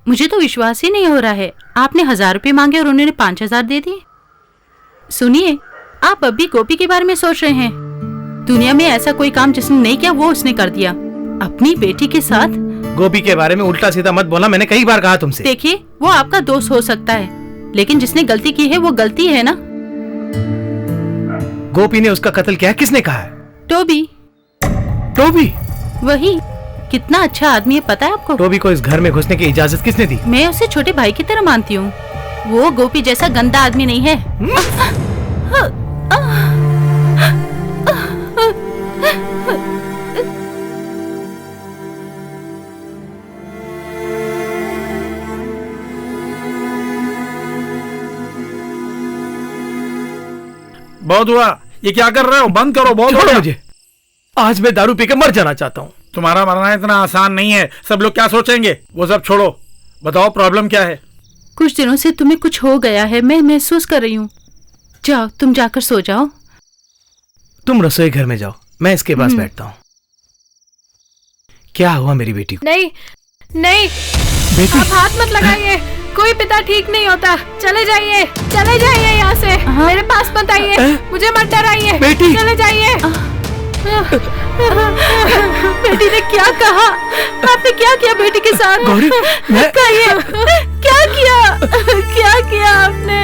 मुझे तो विश्वास ही नहीं हो रहा है। आपने 1000 रुपए मांगे और उन्होंने 5000 दे दिए। सुनिए, आप अभी गोपी के बारे में सोच रहे हैं। दुनिया में ऐसा कोई काम जिसने नहीं किया वो उसने कर दिया अपनी बेटी के साथ। गोपी के बारे में उल्टा सीधा मत बोला, मैंने कई बार कहा तुमसे। देखिए, वो आपका दोस्त हो सकता है, लेकिन जिसने गलती की है वो गलती है ना। गोपी ने उसका कत्ल किया, किसने कहा है? टोबी। टोबी? वही। कितना अच्छा आदमी है पता है आपको? टोबी को इस घर में घुसने की इजाजत किसने दी? मैं उसे छोटे भाई की तरह मानती हूँ। वो गोपी जैसा गंदा आदमी नहीं है। बहुत हुआ, ये क्या कर रहे हो? बंद करो, बहुत हो छोड़ो गया। मुझे। आज मैं दारू पी के मर जाना चाहता हूँ। तुम्हारा मरना इतना आसान नहीं है। सब लोग क्या सोचेंगे वो सब छोड़ो, बताओ प्रॉब्लम क्या है। कुछ दिनों से तुम्हें कुछ हो गया है, मैं महसूस कर रही हूँ। जाओ, तुम जाकर सो जाओ। तुम रसोई घर में जाओ, मैं इसके पास बैठता हूँ। क्या हुआ मेरी बेटी को? नहीं नहीं, बेटी, आप हाथ मत लगाइए। कोई पिता ठीक नहीं होता। चले जाइए, चले जाइए यहाँ से। मेरे पास मत आइए, मुझे मत डराइए। बेटी, चले जाइए। बेटी ने क्या कहा? आपने क्या किया बेटी के साथ? गौरी, मैं कहिए, क्या किया? क्या किया आपने?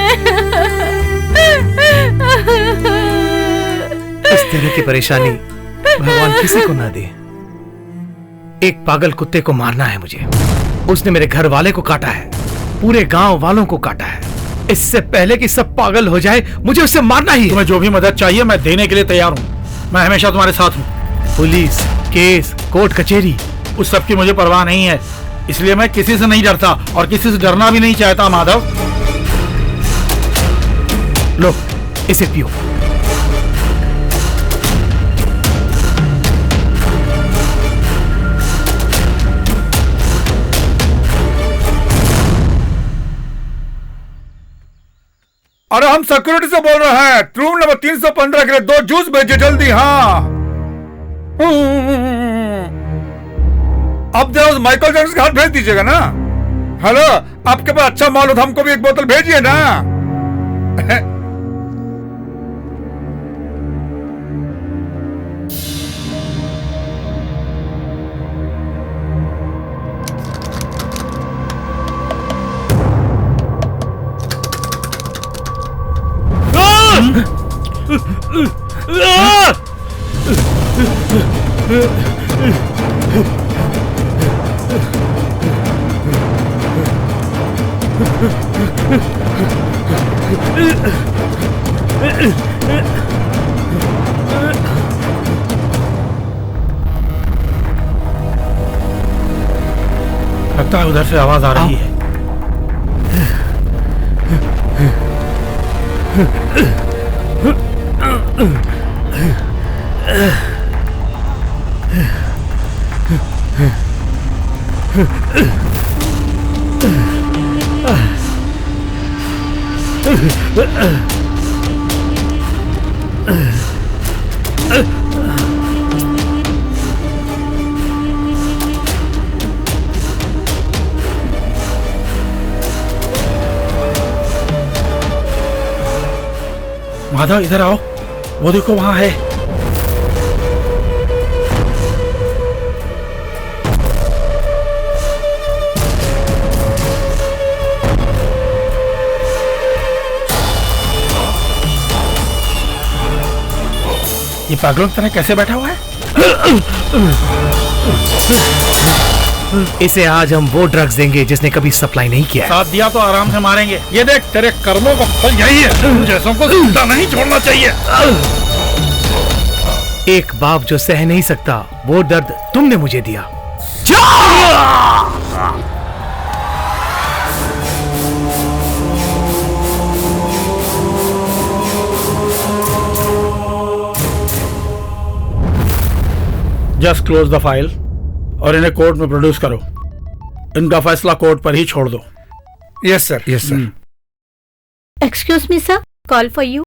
इस तरह की परेशानी भगवान किसी को ना दे। एक पागल कुत्ते को मारना है मुझे। उसने मेरे घर वाले को काटा है, पूरे गांव वालों को काटा है। इससे पहले कि सब पागल हो जाए, मुझे उसे मारना ही है। तुम्हें जो भी मदद चाहिए मैं देने के लिए तैयार हूँ। मैं हमेशा तुम्हारे साथ हूँ। पुलिस, केस, कोर्ट कचहरी, उस सब की मुझे परवाह नहीं है। इसलिए मैं किसी से नहीं डरता और किसी से डरना भी नहीं चाहता। माधव, लो इसे पियो। अरे हम सिक्योरिटी से बोल रहे हैं। रूम नंबर 315 के लिए 2 जूस भेजिए जल्दी। हाँ, अब जरा उस माइकल जैक्सन के हाथ भेज दीजिएगा ना। हेलो, आपके पास अच्छा माल हो तो हमको भी एक बोतल भेजिए ना। लगता है उधर से आवाज आ रही है। माधव, इधर आओ। वो देखो वहां है। ये पागलों की तरह कैसे बैठा हुआ है? इसे आज हम वो ड्रग्स देंगे जिसने कभी सप्लाई नहीं किया है। साथ दिया तो आराम से मारेंगे। ये देख, तेरे कर्मों का फल यही है। तुम जैसों को जिंदा नहीं छोड़ना चाहिए। एक बाप जो सह नहीं सकता वो दर्द तुमने मुझे दिया। जस्ट क्लोज द फाइल और इन्हें कोर्ट में प्रोड्यूस करो। इनका फैसला कोर्ट पर ही छोड़ दो। Yes sir, yes sir. Excuse me sir, call for you.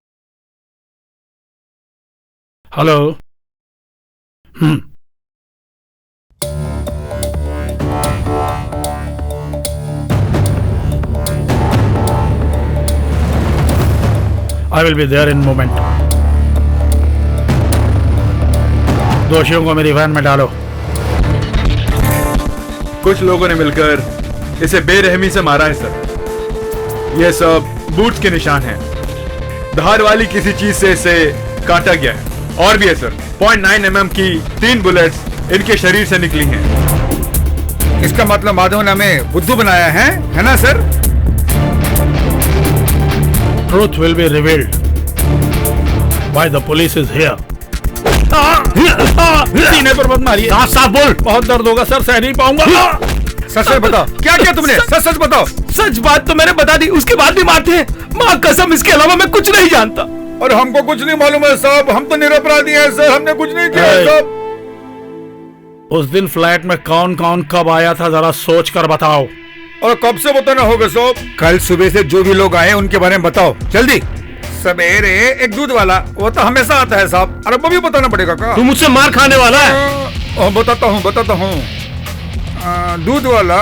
Hello. I will be there in moment. दोषियों को मेरी वैन में डालो। कुछ लोगों ने मिलकर इसे बेरहमी से मारा है सर। ये सब बूट्स के निशान हैं। धार वाली किसी चीज से इसे काटा गया है। और भी है सर, 0.9 mm की 3 बुलेट्स इनके शरीर से निकली हैं। इसका मतलब माधव ने हमें बुद्धू बनाया है ना sir? Truth will be revealed. Why the police is here? सीने पर मत मारिए। साफ बोल। बहुत दर्द होगा सर, सह नहीं पाऊंगा। सच सच बताओ, क्या किया तुमने? सच सच बताओ। सच बात तो मैंने बता दी, उसके बाद भी मारते हैं। माँ कसम, इसके अलावा मैं कुछ नहीं जानता। और हमको कुछ नहीं मालूम है साहब। हम तो निरपराधी हैं सर, हमने कुछ नहीं किया है साहब। उस दिन फ्लैट में कौन कौन कब आया था जरा सोच कर बताओ। और कब से बताना होगा साहब? कल सुबह से जो भी लोग आए उनके बारे में बताओ जल्दी। सवेरे एक दूध वाला, वो तो हमेशा आता है साहब। अरे वो भी बताना पड़ेगा का? तू मुझसे मार खाने वाला है। बताता हूँ। दूध वाला,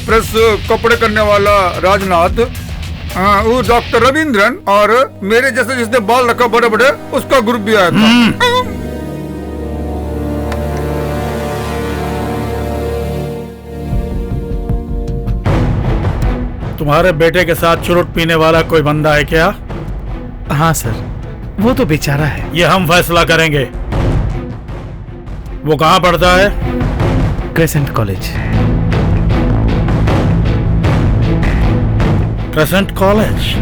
प्रेस कपड़े करने वाला राजनाथ, वो डॉक्टर रविंद्रन, और मेरे जैसे जिसने बाल रखा बड़े बड़े, उसका ग्रुप भी आया था। तुम्हारे बेटे के साथ चुरुट पीने वाला कोई बंदा है क्या? हाँ सर, वो तो बेचारा है। ये हम फैसला करेंगे। वो कहाँ पढ़ता है? Crescent college. Crescent college.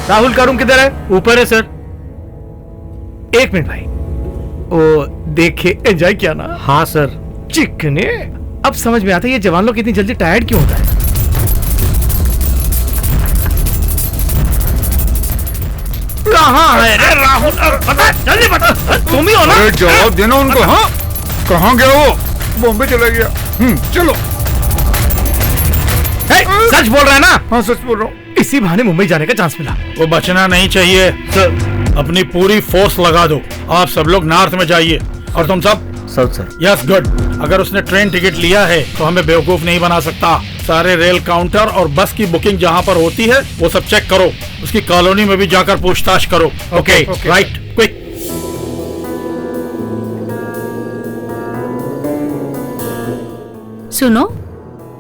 Rahul का रूम किधर है? ऊपर है सर। 1 मिनट भाई, वो देखे एंजॉय किया ना? हाँ सर। चिकने, अब समझ में आता है ये जवान लोग इतनी जल्दी टायर्ड क्यों होता है। कहाँ है रे राहुल? बता, जल्दी बता। तुम ही हो ना? अरे जवाब देना उनको। हाँ, कहाँ गया वो? बॉम्बे चला गया। चलो। सच बोल रहा है ना? हाँ सच बोल रहा हूँ। इसी बहाने मुंबई जाने का चांस मिला। वो बचना नहीं चाहिए सर। अपनी पूरी फोर्स लगा दो। आप सब लोग नॉर्थ में जाइए। और तुम सब? South sir. Yes good. अगर उसने ट्रेन टिकट लिया है तो हमें बेवकूफ नहीं बना सकता। सारे रेल काउंटर और बस की बुकिंग जहाँ पर होती है वो सब चेक करो। उसकी कॉलोनी में भी जाकर पूछताछ करो। Okay right, quick. सुनो,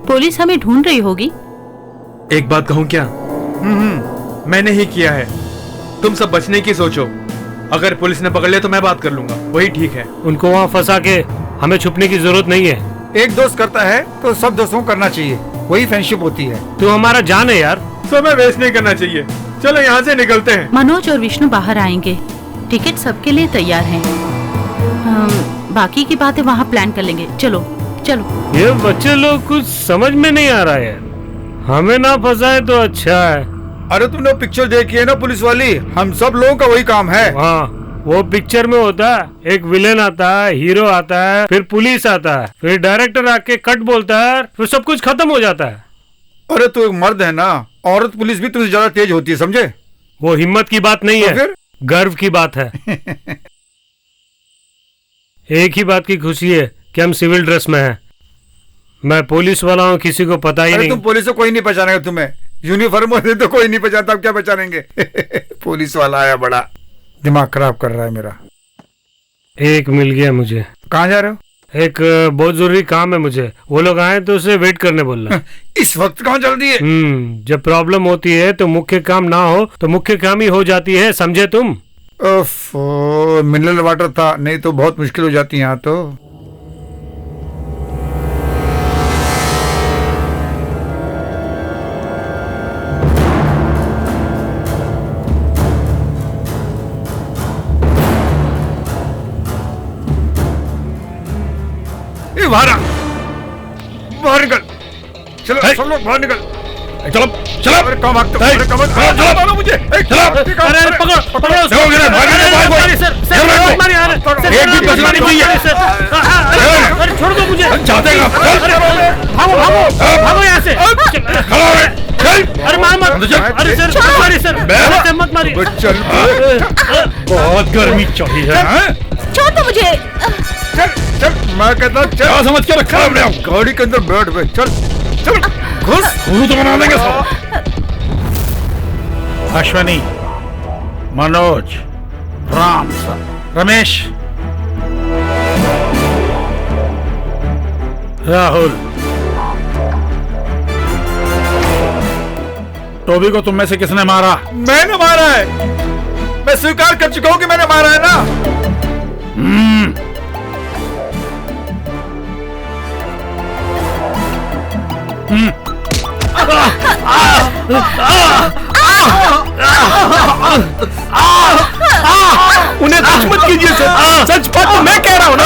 पुलिस हमें ढूंढ रही होगी। एक बात कहूं क्या? मैंने ही किया है। तुम सब बचने की सोचो। अगर पुलिस ने पकड़ लिया तो मैं बात कर लूंगा, वही ठीक है। उनको वहाँ फंसा के हमें छुपने की जरूरत नहीं है। एक दोस्त करता है तो सब दोस्तों को करना चाहिए, वही फ्रेंडशिप होती है। तू हमारा जान है यार। समय वेस्ट नहीं करना चाहिए। चलो यहाँ से निकलते हैं। मनोज और विष्णु बाहर आएंगे। टिकट सबके लिए तैयार हैं। बाकी की बातें वहाँ प्लान कर लेंगे। चलो चलो। ये बच्चे लोग कुछ समझ में नहीं आ रहा है। हमें ना फंसाए तो अच्छा है। अरे तुमने पिक्चर देखी है ना पुलिस वाली? हम सब लोगों का वही काम है। हाँ, वो पिक्चर में होता है, एक विलेन आता है, हीरो आता है, फिर पुलिस आता है, फिर डायरेक्टर आके कट बोलता है, फिर सब कुछ खत्म हो जाता है। अरे तू एक मर्द है ना, औरत पुलिस भी तुझसे ज्यादा तेज होती है, समझे? वो हिम्मत की बात नहीं तो है, फिर? गर्व की बात है। एक ही बात की खुशी है कि हम सिविल ड्रेस में हैं। मैं पुलिस वाला हूँ, किसी को पता ही नहीं। तुम पुलिस से कोई नहीं पहचानेगा तुम्हें। यूनिफॉर्म होते तो कोई नहीं पहचानता, अब क्या पहचानेंगे? पुलिस वाला आया, बड़ा दिमाग खराब कर रहा है मेरा। एक मिल गया मुझे। कहाँ जा रहे हो? एक बहुत जरूरी काम है मुझे। वो लोग आए तो उसे वेट करने बोलना। इस वक्त कहाँ जल्दी है? जब प्रॉब्लम होती है तो मुख्य काम ना हो तो मुख्य काम ही हो जाती है, समझे तुम? मिनरल वाटर था, नहीं तो बहुत मुश्किल हो जाती है यहाँ तो। बाहर निकल। चलो सब लोग बाहर निकल। चलो चलो। अरे कहाँ भागते हो? अरे कहाँ भागते हो? चलो, मारो मुझे। चलो। अरे पकड़ो उसको। एक भी बचना नहीं चाहिए। अरे छोड़ दो मुझे। चाहते हैं भागो भागो भागो यहाँ से। अरे मार मत। अरे सर मत मारिए। चल, बहुत गर्मी चाहिए। छोड़ दो मुझे। चल मैं कहता हूँ चल। समझ के रखा हमने। गाड़ी के अंदर बैठ गए। चल चल घुस। तो बना देंगे सब। अश्वनी, मनोज, राम, रमेश, राहुल, टोबी को तुम में से किसने मारा? मैंने मारा है। मैं स्वीकार कर चुका हूँ कि मैंने मारा है ना। उन्हें कुछ मत कीजिए सर। सच बात तो मैं कह रहा हूँ ना।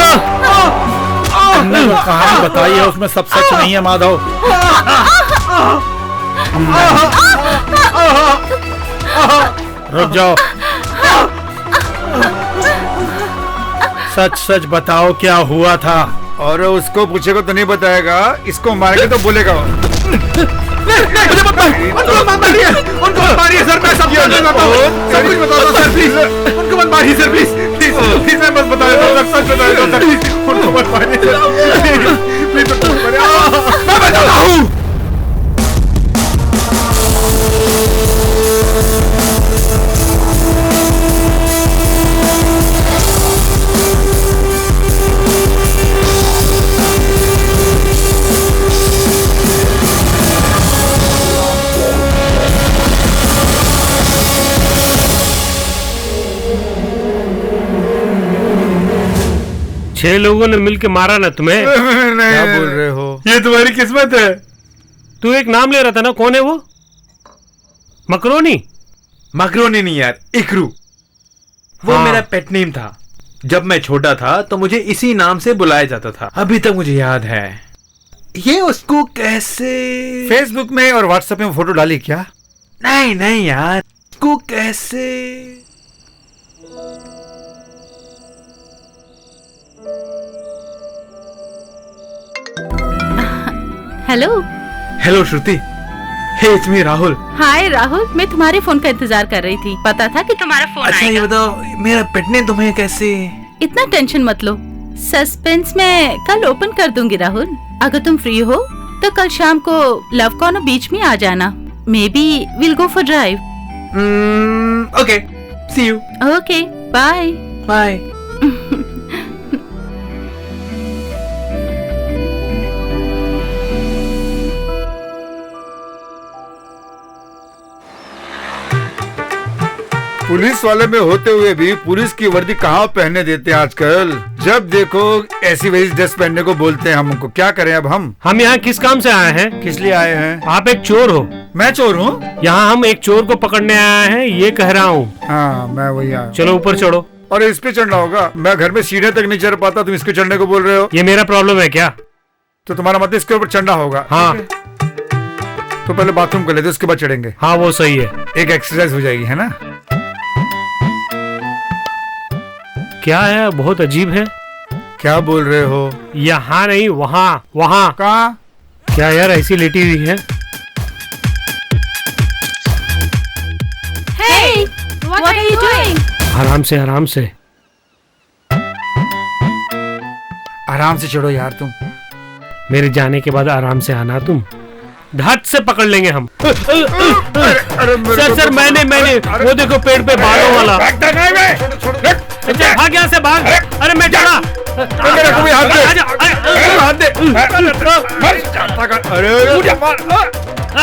तुमने जो कहानी बताई है उसमें सब सच नहीं है माधव। रुक जाओ। सच सच बताओ क्या हुआ था। और उसको पूछेगा तो नहीं बताएगा, इसको मारेंगे तो बोलेगा। मुझे मत मारिए, उनको मत मारिए सर, मैं सब सब कुछ बता दो सर प्लीज, उनको मत मारिए सर प्लीज प्लीज, मैं बस बता देता हूँ सर, सच बता देता हूँ सर, प्लीज उनको मत मारिए सर, प्लीज उनको मत मारिए, मैं बताता हूँ। छह लोगों ने मिलके मारा ना तुम्हें? क्या बोल रहे हो? ये तुम्हारी किस्मत है। तू एक नाम ले रहा था ना, कौन है वो? मकरोनी? मकरोनी नहीं यार, इकरू। वो मेरा पेट नेम था। जब मैं छोटा था तो मुझे इसी नाम से बुलाया जाता था, अभी तक मुझे याद है। ये उसको कैसे फेसबुक में और व्हाट्सएप में फोटो डाली क्या? नहीं नहीं यार, उसको कैसे hello. Hello Shruti. Hey it's me Rahul. Hi Rahul, मैं तुम्हारे फोन का इंतजार कर रही थी, पता था कि तुम्हारा फोन अच्छा ये बताओ, मेरा पेट ने तुम्हें कैसे? इतना टेंशन मत लो, सस्पेंस मैं कल ओपन कर दूंगी राहुल। अगर तुम फ्री हो तो कल शाम को लव कॉर्नर बीच में आ जाना। Maybe will go for drive. Okay, see you. Okay, bye bye. Police वाले में होते हुए भी पुलिस की वर्दी कहाँ पहनने देते हैं आजकल। जब देखो ऐसी वैसी ड्रेस पहनने को बोलते हैं हमको। क्या करें अब हम यहाँ किस काम से आए हैं? किस लिए आए हैं? आप एक चोर हो। मैं चोर हूँ? यहाँ हम एक चोर को पकड़ने आए हैं, ये कह रहा हूँ। हाँ मैं वही आया। चलो ऊपर चढ़ो। और इस पे चढ़ना होगा? मैं घर में सीढ़ियाँ तक नहीं चढ़ पाता, तुम इसके चढ़ने को बोल रहे हो? ये मेरा प्रॉब्लम है क्या? तो तुम्हारा मतलब इसके ऊपर चढ़ना होगा? हाँ। तो पहले बाथरूम कर लेते, उसके बाद चढ़ेंगे। हाँ वो सही है, एक एक्सरसाइज हो जाएगी, है ना? क्या है, बहुत अजीब है। क्या बोल रहे हो? यहाँ नहीं, वहाँ वहाँ। कहाँ? क्या यार ऐसी लेटी हुई है? Hey, what are you doing? आराम से आराम से। आराम से चढ़ो यार तुम। मेरे जाने के बाद आराम से आना तुम। धट से पकड़ लेंगे हम। सर मैंने वो देखो पेड़ पे बालों वाला। भाग यहाँ से भाग। अरे मैं चढ़ा।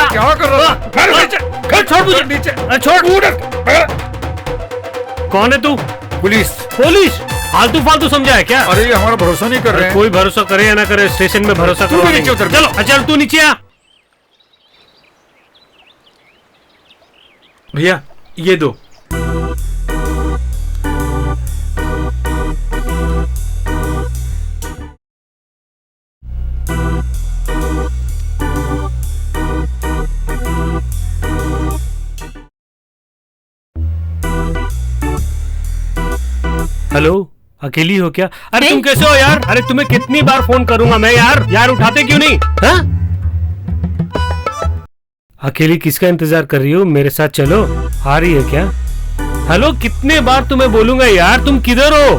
क्या कर रहा है? छोड़ मुझे, छोड़। कौन है तू? पुलिस। पुलिस? फालतू समझा है क्या? अरे ये हमारा भरोसा नहीं कर रहे हैं। कोई भरोसा करे या ना करे, स्टेशन में भरोसा करो। नीचे उतर। चलो चल तू नीचे आ। भैया ये दो। हेलो, अकेली हो क्या? अरे तुम कैसे हो यार? अरे तुम्हें कितनी बार फोन करूंगा मैं यार उठाते क्यों नहीं? हाँ? अकेली किसका इंतजार कर रही हो? मेरे साथ चलो। आ रही है क्या? हेलो, कितने बार तुम्हें बोलूंगा यार, तुम किधर हो?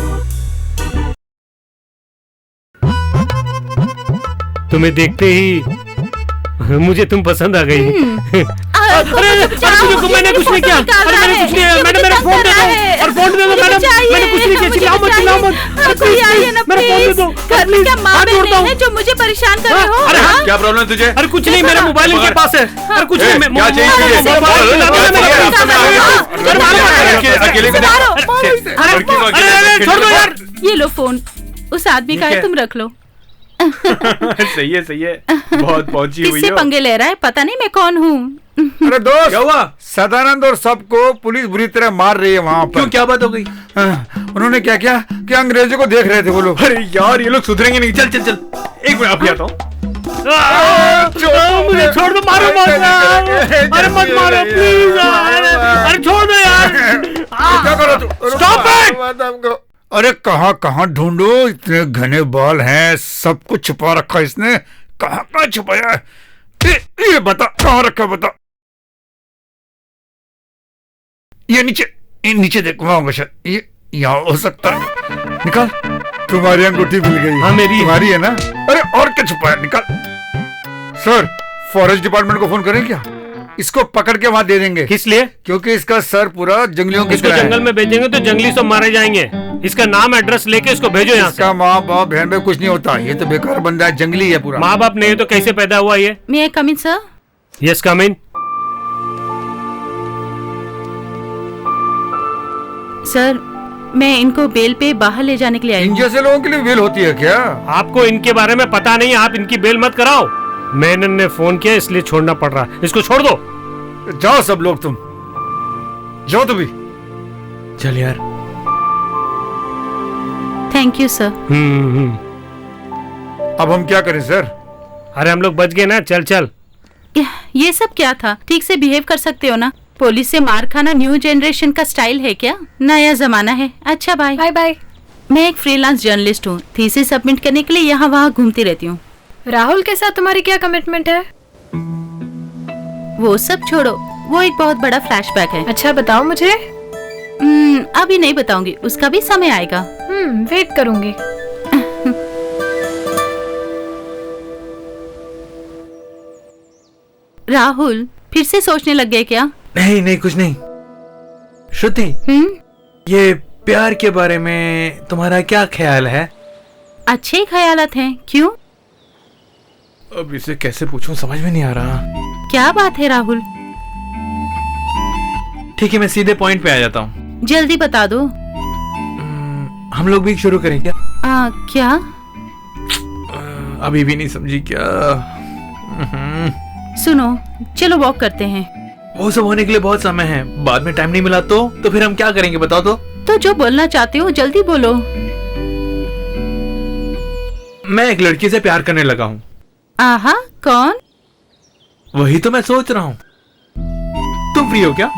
तुम्हें देखते ही मुझे तुम पसंद आ गई। मैंने कुछ नहीं किया। मैंने मेरा फोन दे दो। और फोन दे दो मैडम, मैंने कुछ नहीं किया। चिल्लाओ मत। मेरा फोन दे दो। क्या मामले हैं जो मुझे परेशान कर रहे हो? अरे क्या प्रॉब्लम है तुझे? अरे कुछ नहीं, मेरा मोबाइल इनके पास है। अरे कुछ नहीं, क्या चाहिए? छोड़ दो यार। ये लो फोन, उस आदमी का है, तुम रख लो। सही है, बहुत पहुंची हुई किससे पंगे ले रहा है? पता नहीं मैं कौन हूँ। अरे दोस्त, क्या हुआ? सदानंद और सबको पुलिस बुरी तरह मार रही है वहाँ पर। क्यों, क्या बात हो गई? उन्होंने क्या किया कि अंग्रेजों को देख रहे थे वो लोग। अरे यार ये लोग सुधरेंगे नहीं। चल एक मिनट अभी आता हूँ। मुझे छोड़ दो, मारो मत। अरे मत मारो प्लीज। अरे छोड़ दो यार। क्या करो तू? Stop it. अरे कहाँ कहाँ ढूंढो, इतने घने बाल हैं, सब कुछ छुपा रखा इसने। कहाँ कहाँ छुपाया है? ये बता कहाँ रखा, बता। ये नीचे देख, वहां होगा शायद, ये यहाँ हो सकता है। निकाल, तुम्हारी अंगूठी मिल गई। हाँ मेरी, तुम्हारी है ना। अरे और क्या छुपाया, निकाल। सर, फॉरेस्ट डिपार्टमेंट को फोन करें क्या? इसको पकड़ के वहां दे देंगे। किस लिए? क्योंकि इसका सर पूरा जंगलियों की इसको तरह है। जंगल में भेजेंगे तो जंगली सब मारे जाएंगे। इसका नाम एड्रेस लेके इसको भेजो यहाँ से। इसका माँ बाप बहन में कुछ नहीं होता, ये तो बेकार बंदा है, जंगली है पूरा। माँ बाप नहीं है तो कैसे पैदा हुआ ये? मे आई कम इन सर? यस कम इन। सर, मैं इनको बेल पे बाहर ले जाने के लिए आई इन हूँ। जैसे लोगों के लिए बेल होती है क्या? आपको इनके बारे में पता नहीं, आप इनकी बेल मत कराओ। मेनन ने फोन किया इसलिए छोड़ना पड़ रहा है। इसको छोड़ दो। जाओ सब लोग, तुम जाओ। तुम भी चल यार। Thank you sir. अब हम क्या करें सर? अरे हम लोग बच गए ना, चल चल। ये सब क्या था? ठीक से बिहेव कर सकते हो ना। पुलिस से मार खाना न्यू जनरेशन का स्टाइल है क्या? नया जमाना है। अच्छा बाय। Bye bye. मैं एक फ्रीलांस जर्नलिस्ट हूँ, थीसिस सबमिट करने के लिए यहाँ वहाँ घूमती रहती हूँ। राहुल के साथ तुम्हारी क्या कमिटमेंट है? वो सब छोड़ो, वो एक बहुत बड़ा फ्लैशबैक है। अच्छा बताओ मुझे। अभी नहीं बताऊंगी, उसका भी समय आएगा। वेट करूंगी। राहुल, फिर से सोचने लग गए क्या? नहीं नहीं, कुछ नहीं। श्रुति, ये प्यार के बारे में तुम्हारा क्या ख्याल है? अच्छे ख्यालात हैं। क्यों? अब इसे कैसे पूछूं, समझ में नहीं आ रहा। क्या बात है राहुल? ठीक है, मैं सीधे पॉइंट पे आ जाता हूँ। जल्दी बता दो। हम लोग भी शुरू करें क्या? क्या? अभी भी नहीं समझी क्या? सुनो, चलो वॉक करते हैं। वो सब होने के लिए बहुत समय है, बाद में टाइम नहीं मिला तो फिर हम क्या करेंगे बताओ तो जो बोलना चाहते हो जल्दी बोलो। मैं एक लड़की से प्यार करने लगा हूँ। आहा, कौन? वही तो मैं सोच रहा हूँ। तुम फ्री हो क्या?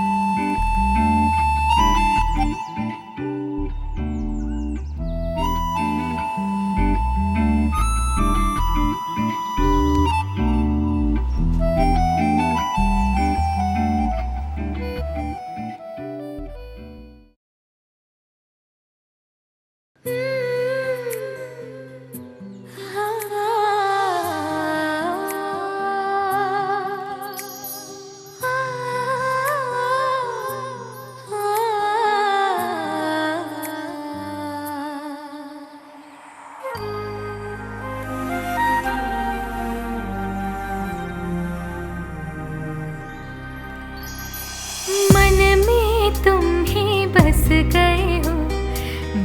बस गए हो,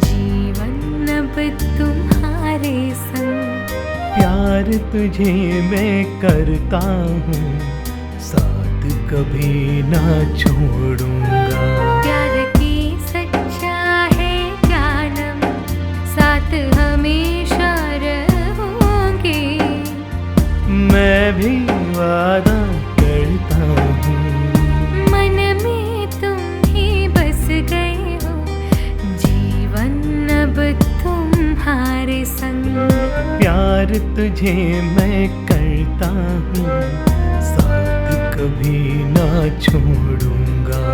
जीवन अब तुम्हारे संग। प्यार तुझे मैं करता हूँ, साथ कभी ना छोड़ूंगा। प्यार की सच्चा है जानम, साथ हमेशा रहूंगी। मैं भी वादा करता हूँ। मन में तुम ही बस गए हो, जीवन अब तुम्हारे संग। प्यार तुझे मैं करता हूँ, साथ कभी ना छोड़ूंगा।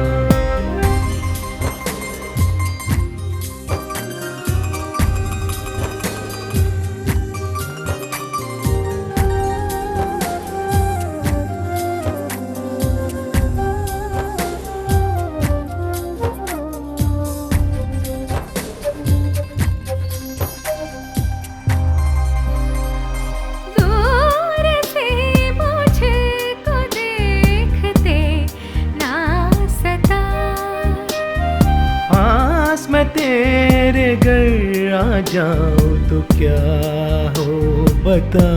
तेरे घर आ जाओ तो क्या हो बता।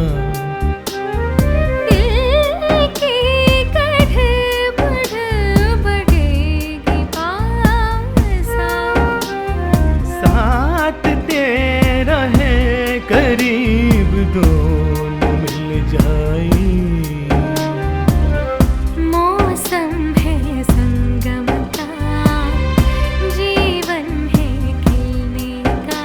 दिल की गड़बड़ बढ़ेगी पास आओ। साथ तेरा है करीब, दोनों मिल जाए। मौसम है संगम का, जीवन है खिलने का।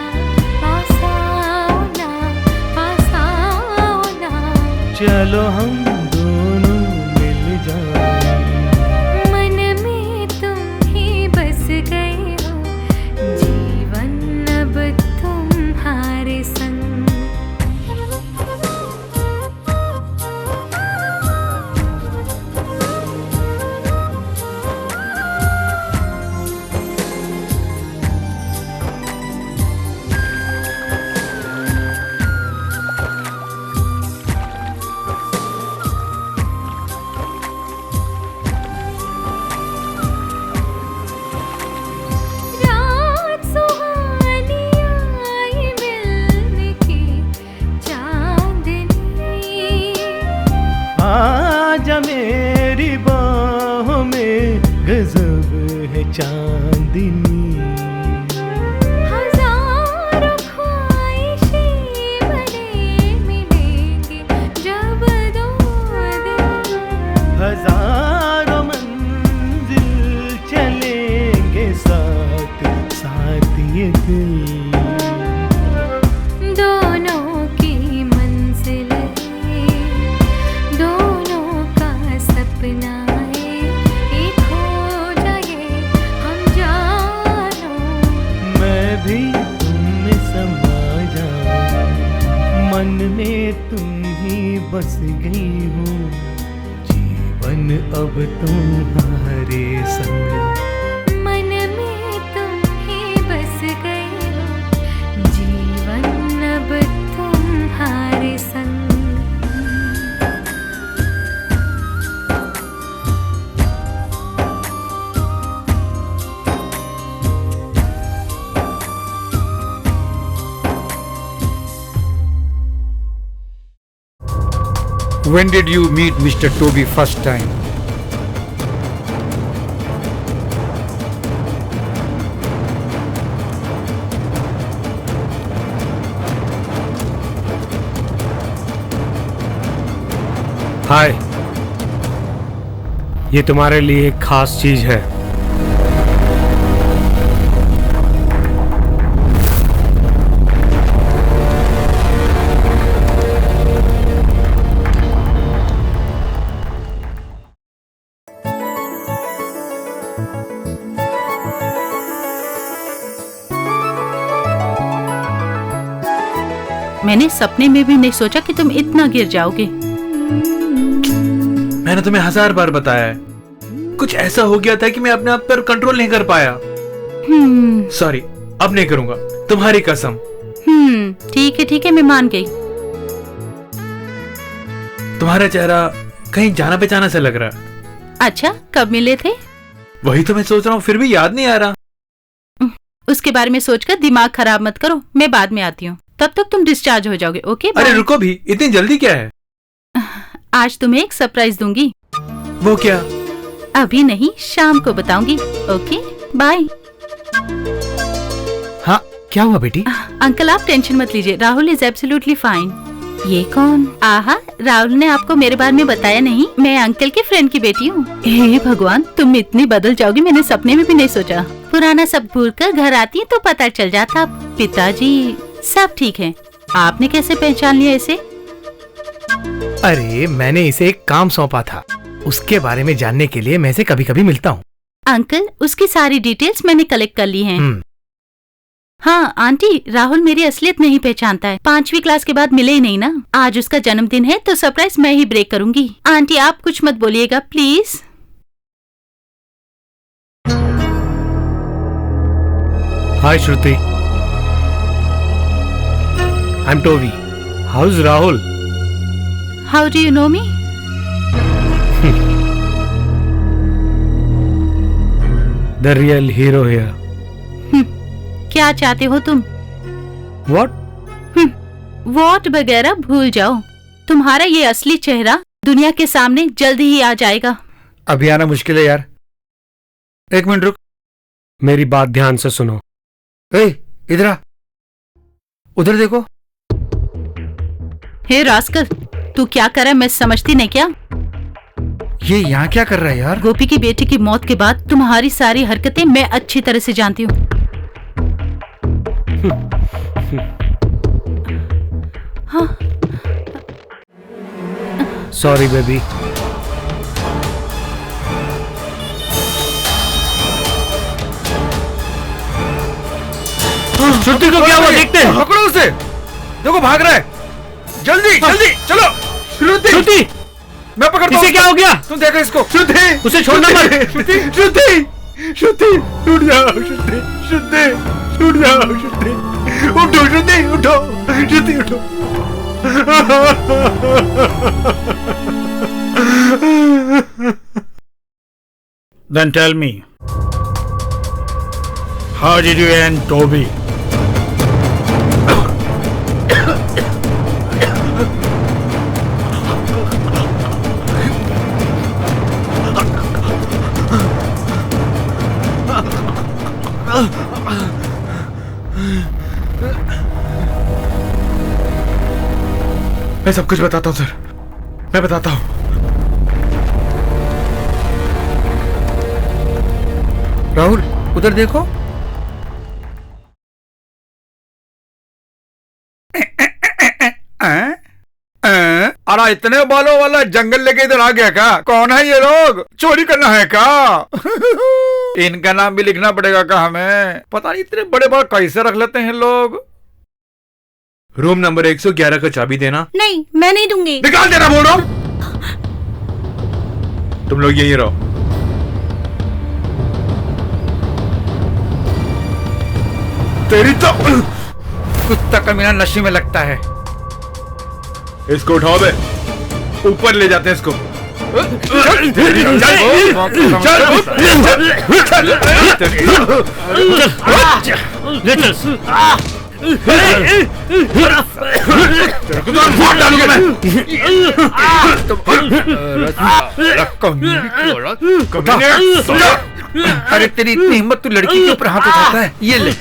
चांदनी। हजारों ख्वाहिशें बने मिलेंगे जब दो दिल। हजारों मंजिल चलेंगे साथ साथ ये दिल। दोनों की मंजिल दोनों का सपना है, एक हो जाए हम जानो। मैं भी तुम में समा जाऊं, मन में तुम ही बस गई हो, जीवन अब तुम्हारे संग। मन में तुम ही बस गए हो, जीवन अब तुम्हारे संग। When did you meet Mr. Toby first time? हाय, ये तुम्हारे लिए एक खास चीज है। मैंने सपने में भी नहीं सोचा कि तुम इतना गिर जाओगे। मैंने तुम्हें 1000 बार बताया है, कुछ ऐसा हो गया था कि मैं अपने आप पर कंट्रोल नहीं कर पाया। सॉरी, अब नहीं करूंगा, तुम्हारी कसम। ठीक है, मैं मान गई। तुम्हारा चेहरा कहीं जाना पहचाना सा लग रहा। अच्छा, कब मिले थे? वही तो मैं सोच रहा हूँ, फिर भी याद नहीं आ रहा। उसके बारे में सोचकर दिमाग खराब मत करो, मैं बाद में आती हूँ, तब तक तुम डिस्चार्ज हो जाओगे। Okay bye. अरे रुको भी, इतनी जल्दी क्या है? आज तुम्हें एक सरप्राइज दूंगी। वो क्या? अभी नहीं, शाम को बताऊंगी। Okay bye. हाँ, क्या हुआ बेटी? अंकल आप टेंशन मत लीजिए, राहुल इज एब्सोल्युटली फाइन। ये कौन? आहा, राहुल ने आपको मेरे बारे में बताया नहीं। मैं अंकल के फ्रेंड की बेटी हूँ। हे भगवान, तुम इतनी बदल जाओगी, मैंने सपने में भी नहीं सोचा। पुराना सब भूलकर घर आती है तो पता चल जाता। पिताजी सब ठीक है। आपने कैसे पहचान लिया इसे? अरे मैंने इसे एक काम सौंपा था, उसके बारे में जानने के लिए मैं इसे कभी कभी मिलता हूँ। अंकल, उसकी सारी डिटेल्स मैंने कलेक्ट कर ली हैं। हाँ आंटी, राहुल मेरी असलियत नहीं पहचानता है। 5वीं क्लास के बाद मिले ही नहीं ना। आज उसका जन्मदिन है तो सरप्राइज मैं ही ब्रेक करूंगी। आंटी आप कुछ मत बोलिएगा please. Hi Shruti, I am Toby. How is Rahul? How do you know me? The real hero here. क्या चाहते हो तुम? व्हाट? वॉट वगैरह भूल जाओ। तुम्हारा ये असली चेहरा दुनिया के सामने जल्दी ही आ जाएगा। अभी आना मुश्किल है यार। एक मिनट रुक, मेरी बात ध्यान से सुनो। इधर आ, उधर देखो। हे रास्कल, तू क्या कर रहा है मैं समझती नहीं क्या? ये यहाँ क्या कर रहा है यार? गोपी की बेटी की मौत के बाद तुम्हारी सारी हरकतें मैं अच्छी तरह से जानती हूँ। हाँ। Sorry baby. श्रुति को क्या हुआ देखते हैं। पकड़ो उसे, देखो भाग रहा है। जल्दी जल्दी चलो। श्रुति, मैं पकड़ता हूँ। इसे क्या हो गया? तुम देखो इसको। श्रुति, उसे छोड़ना मत। श्रुति, टूट जाओ। श्रुति, टूट जाओ। श्रुति, उठो। श्रुति, उठो। श्रुति, उठो। Then tell me, how did you end Toby? मैं सब कुछ बताता हूँ सर, मैं बताता हूँ। राहुल उधर देखो। अरे इतने बालों वाला जंगल लेके इधर आ गया क्या? कौन है ये लोग? चोरी करना है क्या? इनका नाम भी लिखना पड़ेगा क्या हमें? पता नहीं इतने बड़े बाल कैसे रख लेते हैं लोग। रूम नंबर 111 का चाबी देना। नहीं, मैं नहीं दूंगी। निकाल देना बोल रहा हूं। तुम लोग यहीं रहो। तेरी तो कुत्ता कमीना नशे में लगता है। इसको उठाओ बे, ऊपर ले जाते हैं इसको। अरे तेरी इतनी हिम्मत, तू लड़की के ऊपर हाथ उठाता है? ये ले।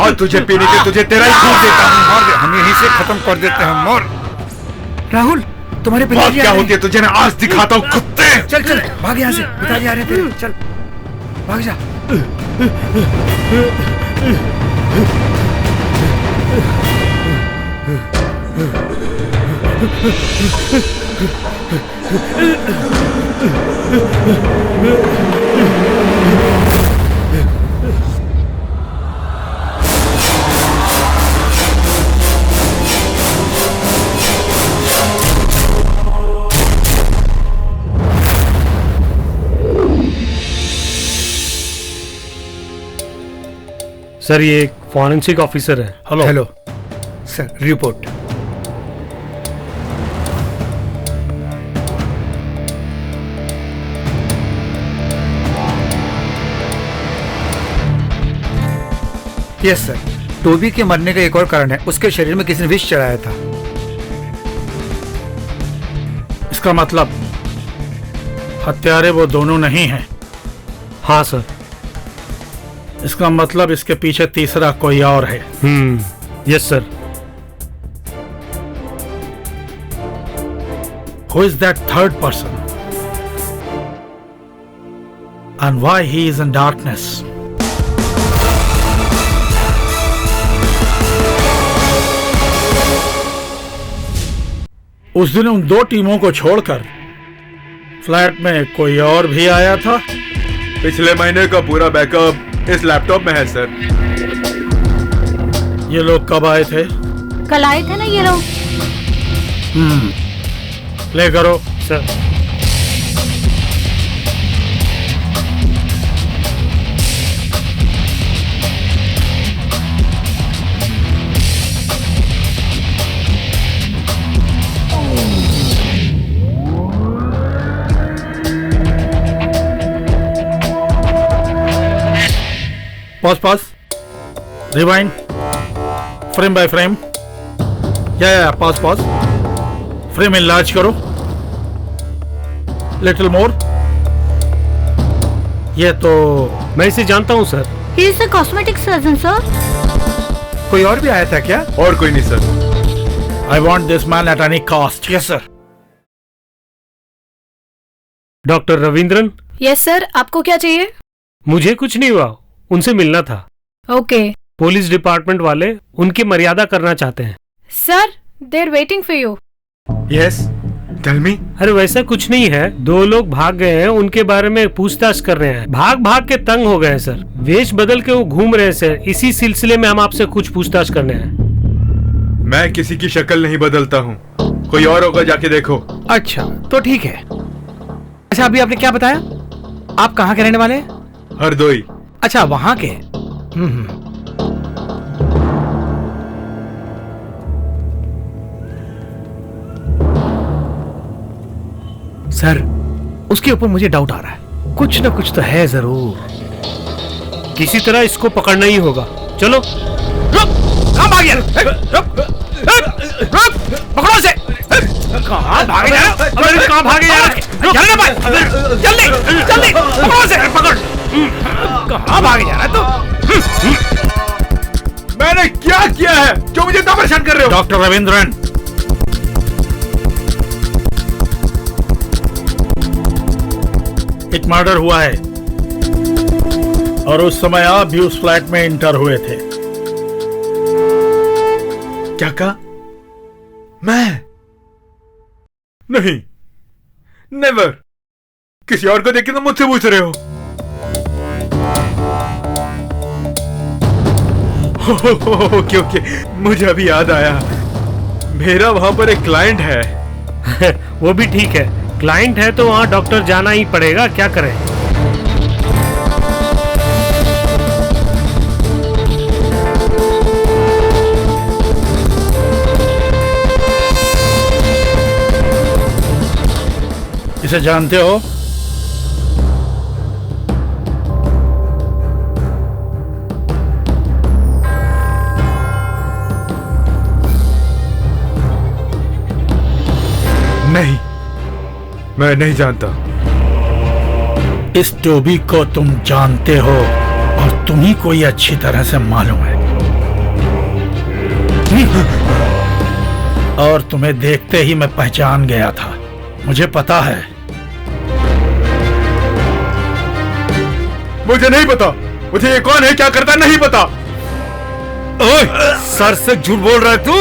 और तुझे पीने के तुझे तेरा ही खून देता हूँ। हम यहीं से खत्म कर देते हैं। मोर राहुल, तुम्हारे पिताजी क्या होती है तुझे? मैं आज दिखाता हूँ कुत्ते। चल चल भाग यहाँ से, पिताजी आ रहे हैं तेरे। चल भाग जा। सर ये एक फॉरेंसिक ऑफिसर है। Hello. Hello sir, report. Yes sir, Toby के मरने का एक और कारण है। उसके शरीर में किसी ने विष चढ़ाया था। इसका मतलब हत्यारे वो दोनों नहीं हैं। हाँ सर। इसका मतलब इसके पीछे तीसरा कोई और है। Yes sir. Who is that third person? And why he is in darkness? उस दिन उन दो टीमों को छोड़कर फ्लैट में कोई और भी आया था। पिछले महीने का पूरा बैकअप इस लैपटॉप में है सर। ये लोग कब आए थे? कल आए थे ना ये लोग। ले करो sir. Pause rewind, frame by frame. या पॉज फ्रेम इनलार्ज करो, लिटिल मोर। ये तो मैं इसे जानता हूँ sir. He is a cosmetic surgeon, sir. कोई और भी आया था क्या? और कोई नहीं sir. I want this man at any cost. Yes sir. Doctor Ravindran. Yes sir, आपको क्या चाहिए? मुझे कुछ नहीं हुआ, उनसे मिलना था। ओके। पुलिस डिपार्टमेंट वाले उनकी मर्यादा करना चाहते हैं। Sir, they are waiting for you. Yes, tell me. अरे वैसा कुछ नहीं है, दो लोग भाग गए हैं, उनके बारे में पूछताछ कर रहे हैं। भाग के तंग हो गए हैं सर, वेश बदल के वो घूम रहे हैं सर। इसी सिलसिले में हम आपसे कुछ पूछताछ करने हैं। मैं किसी की शक्ल नहीं बदलता हूँ, कोई और होगा, जाके देखो। अच्छा तो ठीक है। अच्छा अभी आपने क्या बताया? आप कहाँ के रहने वाले हैं? हरदोई। अच्छा वहां के। सर उसके ऊपर मुझे डाउट आ रहा है, कुछ ना कुछ तो है जरूर। किसी तरह इसको पकड़ना ही होगा। चलो। रुक, कहाँ भाग गया? रुक, पकड़ो से। कहाँ भागे जा रहा? अबे कहाँ भागे जा रहा? जल्दी भाग, जल्दी पकड़ो से, पकड़। कहाँ भागे जा रहा है तू? मैंने क्या किया है जो मुझे इतना परेशान कर रहे हो? डॉक्टर रविंद्रन, एक मर्डर हुआ है और उस समय आप भी उस फ्लैट में इंटर हुए थे। क्या कहा? मैं नहीं, नेवर। किसी और को देख के तुम मुझसे पूछ रहे हो? ओके, मुझे अभी याद आया, मेरा वहां पर एक क्लाइंट है। वो भी ठीक है, क्लाइंट है तो वहाँ डॉक्टर जाना ही पड़ेगा, क्या करें। इसे जानते हो? नहीं, मैं नहीं जानता। इस टोबी को तुम जानते हो और तुम्ही को ये अच्छी तरह से मालूम है। और तुम्हें देखते ही मैं पहचान गया था। मुझे पता है। मुझे नहीं पता, मुझे ये कौन है, क्या करता, नहीं पता। ओए, सर से झूठ बोल रहा है तू?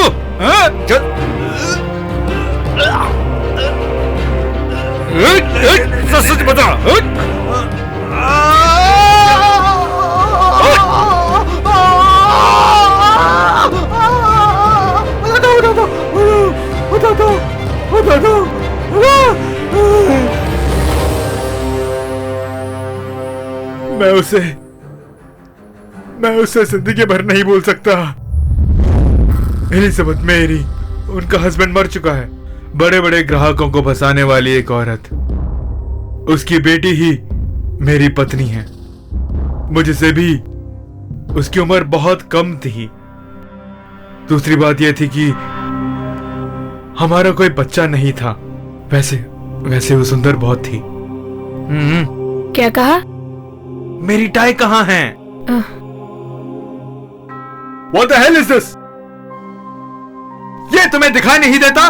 सच सच बता। मैं उसे जिंदगी भर नहीं भूल सकता। एलिजाबेथ मेरी, उनका हस्बैंड मर चुका है। बड़े बड़े ग्राहकों को फंसाने वाली एक औरत, उसकी बेटी ही मेरी पत्नी है। मुझसे भी उसकी उम्र बहुत कम थी। दूसरी बात यह थी कि हमारा कोई बच्चा नहीं था। वैसे वो सुंदर बहुत थी। क्या कहा? मेरी टाई कहाँ है? What the hell is this? ये तुम्हें दिखाई नहीं देता?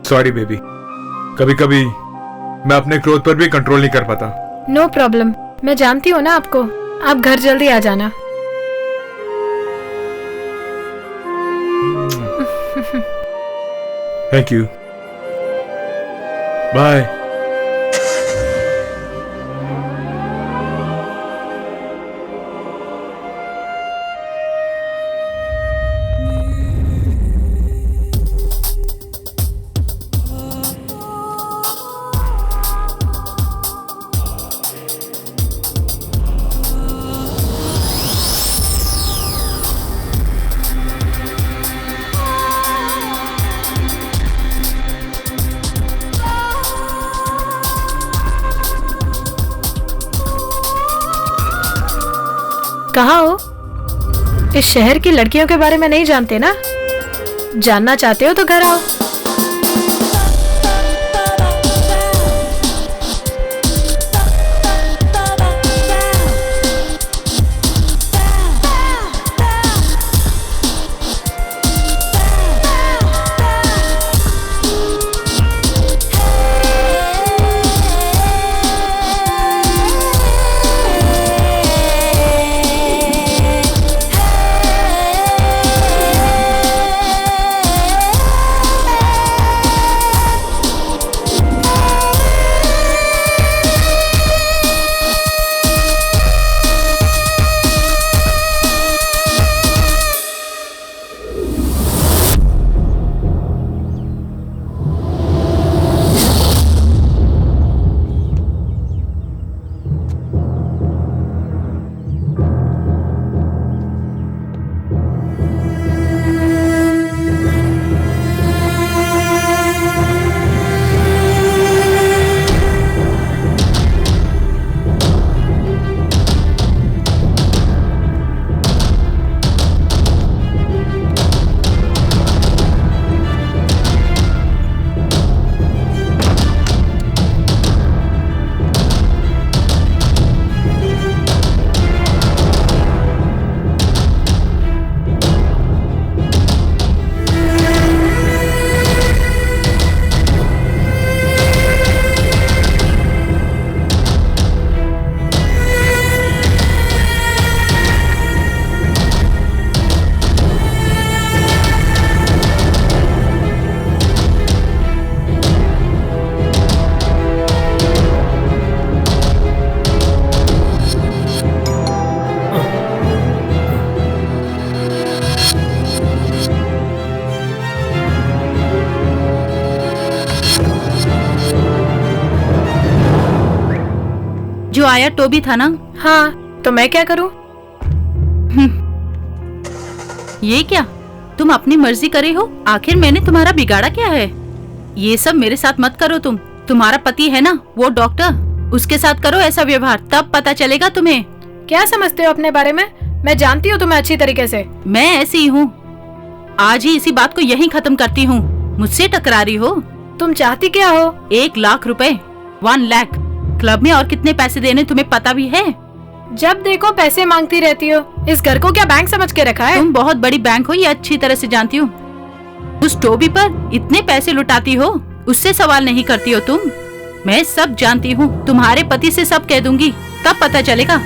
सॉरी बेबी, कभी कभी मैं अपने क्रोध पर भी कंट्रोल नहीं कर पाता। नो प्रॉब्लम, मैं जानती हूँ ना आपको। आप घर जल्दी आ जाना। Thank you, bye. कहाँ हो? इस शहर की लड़कियों के बारे में नहीं जानते ना? जानना चाहते हो तो घर आओ। जो आया टोबी था ना? हाँ, तो मैं क्या करूं? ये क्या, तुम अपनी मर्जी करे हो? आखिर मैंने तुम्हारा बिगाड़ा क्या है? ये सब मेरे साथ मत करो तुम। तुम्हारा पति है ना, वो डॉक्टर, उसके साथ करो ऐसा व्यवहार, तब पता चलेगा तुम्हें। क्या समझते हो अपने बारे में? मैं जानती हूँ तुम्हें अच्छी तरीके से। मैं ऐसी ही हूँ। आज ही इसी बात को यहीं खत्म करती हूँ। मुझसे टकरा रही हो? तुम चाहती क्या हो? 1 लाख रुपए। 1 लाख। क्लब में और कितने पैसे देने तुम्हें पता भी है? जब देखो पैसे मांगती रहती हो। इस घर को क्या बैंक समझ के रखा है? तुम बहुत बड़ी बैंक हो, ये अच्छी तरह से जानती हूँ। उस टोबी पर इतने पैसे लुटाती हो, उससे सवाल नहीं करती हो तुम। मैं सब जानती हूँ, तुम्हारे पति से सब कह दूंगी, तब पता चलेगा।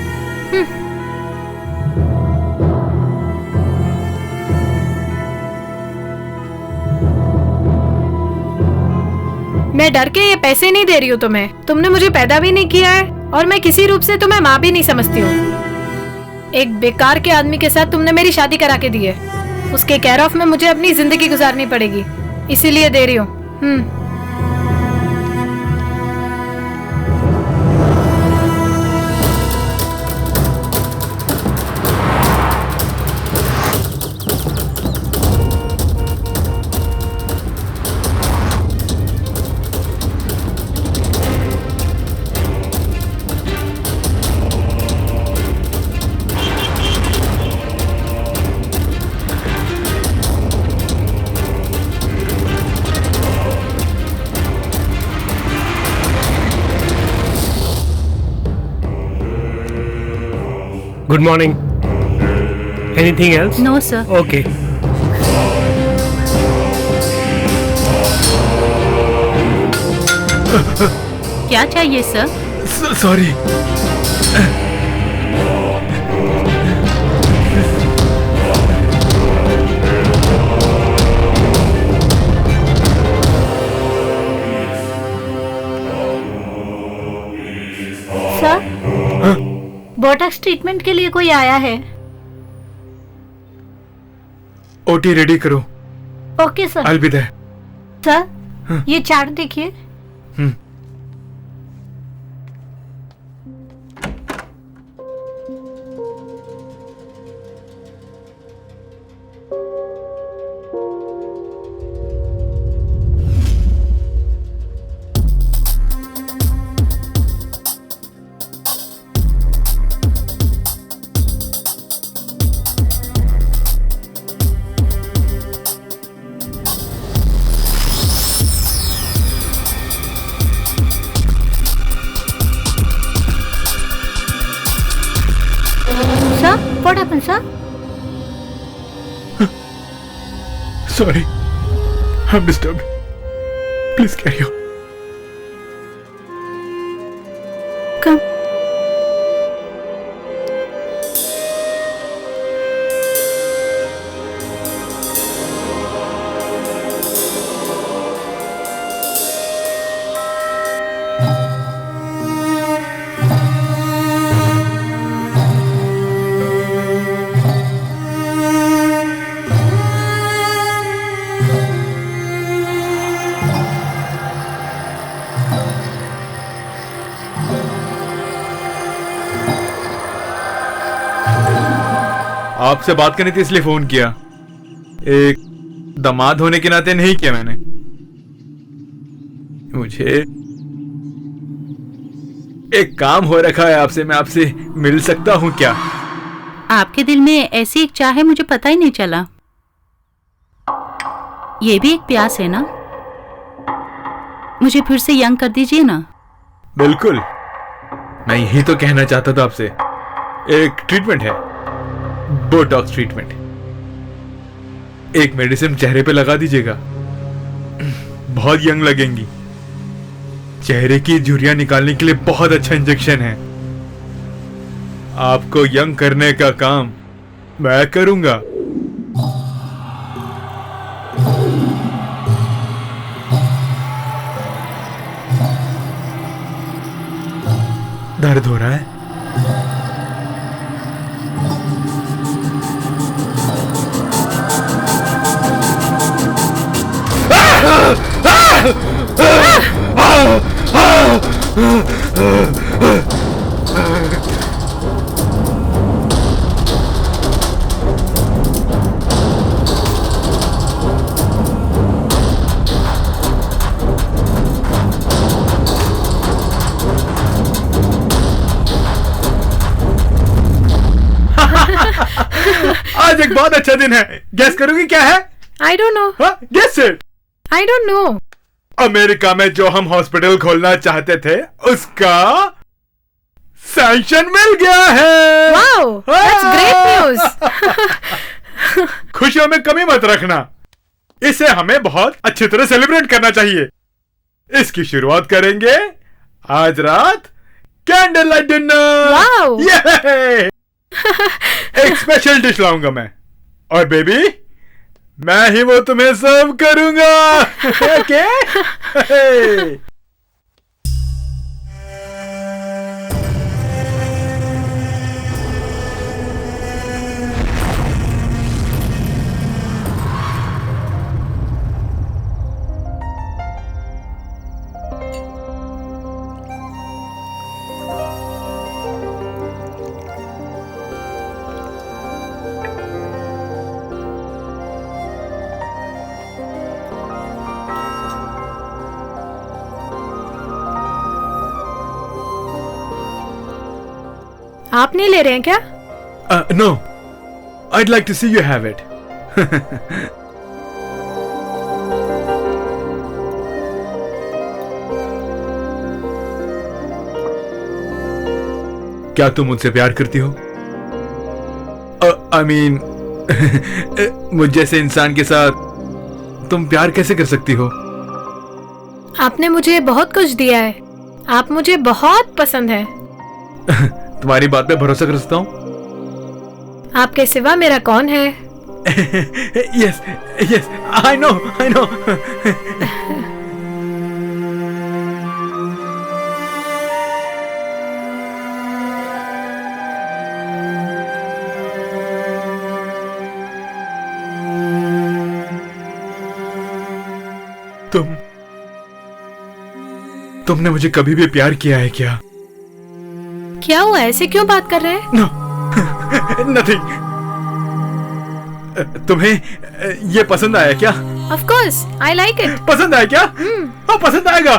मैं डर के ये पैसे नहीं दे रही हूँ तुम्हें। तुमने मुझे पैदा भी नहीं किया है और मैं किसी रूप से तुम्हें माँ भी नहीं समझती हूँ। एक बेकार के आदमी के साथ तुमने मेरी शादी करा के दी है। उसके केयर ऑफ में मुझे अपनी जिंदगी गुजारनी पड़ेगी, इसीलिए दे रही हूँ। Good morning. Anything else? No, sir. Okay. क्या चाहिए sir? Sorry. Sir, Botox treatment के लिए कोई आया है। ओटी रेडी करो। Okay sir. I'll be there. Sir, ये चार्ट देखिए। What happened, sir? Sorry, I'm disturbed. Please carry on. Come. आपसे बात करनी थी इसलिए फोन किया। एक दामाद होने के नाते नहीं किया मैंने। मुझे एक काम हो रखा है आपसे। मैं आपसे मिल सकता हूँ क्या? आपके दिल में ऐसी एक चाह है, मुझे पता ही नहीं चला। ये भी एक प्यास है ना? मुझे फिर से यंग कर दीजिए ना। बिल्कुल, मैं यही तो कहना चाहता था आपसे। एक ट्रीटमेंट है, बोटॉक्स ट्रीटमेंट। एक मेडिसिन चेहरे पे लगा दीजिएगा, बहुत यंग लगेंगी। चेहरे की झुर्रियां निकालने के लिए बहुत अच्छा इंजेक्शन है। आपको यंग करने का काम मैं करूंगा। दर्द हो रहा है? बहुत अच्छा दिन है। गैस करोगी क्या है? I don't know. Guess it. I don't know. America में जो हम हॉस्पिटल खोलना चाहते थे उसका सैंक्शन मिल गया है। Wow, that's great news. खुशियों में कमी मत रखना, इसे हमें बहुत अच्छी तरह सेलिब्रेट करना चाहिए। इसकी शुरुआत करेंगे आज रात कैंडल लाइट डिनर। वाओ। एक स्पेशल डिश लाऊंगा मैं, और बेबी मैं ही वो तुम्हें सर्व करूंगा। ओके? आप नहीं ले रहे हैं क्या? No, I'd like to see you have it. क्या तुम मुझसे प्यार करती हो? I mean, मुझ जैसे इंसान के साथ तुम प्यार कैसे कर सकती हो? आपने मुझे बहुत कुछ दिया है, आप मुझे बहुत पसंद है। तुम्हारी बात पे भरोसा कर सकता हूँ? आपके सिवा मेरा कौन है? Yes, yes, I know, I know. तुमने मुझे कभी भी प्यार किया है क्या? क्या हुआ, ऐसे क्यों बात कर रहे हैं? No, nothing. तुम्हें ये पसंद आया क्या? Of course, I like it. पसंद आया क्या? हाँ, पसंद आएगा,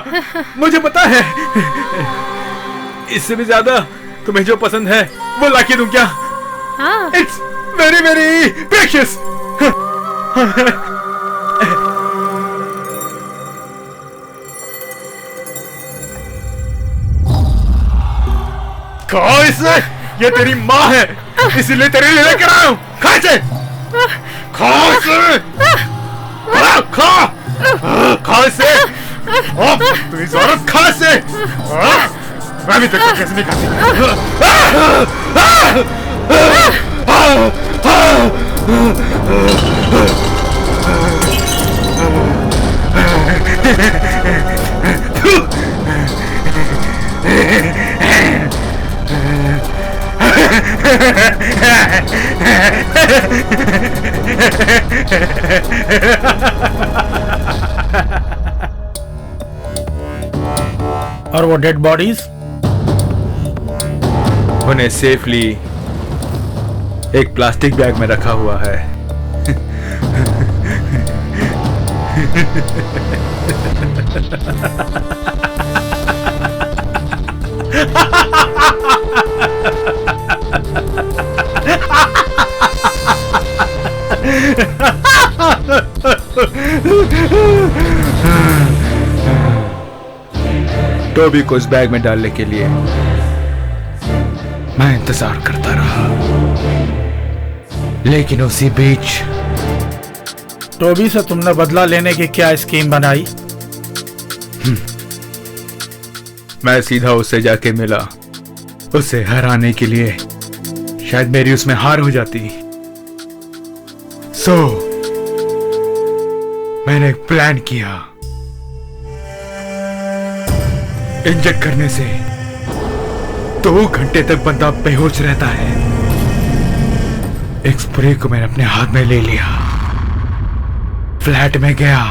मुझे पता है। इससे भी ज्यादा तुम्हें जो पसंद है वो लाके दूं क्या? हाँ। It's very very precious. खा इसे, ये तेरी माँ है, इसीलिए तेरे लिए लेकर आया हूँ। खा इसे, खा इसे, खा इसे, तू इस औरत खा इसे। मैं भी तेरे कैसे नहीं खाती। और वो डेड बॉडीज? उन्हें सेफली एक प्लास्टिक बैग में रखा हुआ है। टोबी को इस बैग में डालने के लिए मैं इंतजार करता रहा, लेकिन उसी बीच टोबी से तुमने बदला लेने की क्या स्कीम बनाई? मैं सीधा उससे जाके मिला, उसे हराने के लिए। शायद मेरी उसमें हार हो जाती। सो मैंने एक प्लान किया। इंजेक्ट करने से 2 घंटे तक बंदा बेहोश रहता है। एक स्प्रे को मैंने अपने हाथ में ले लिया, फ्लैट में गया,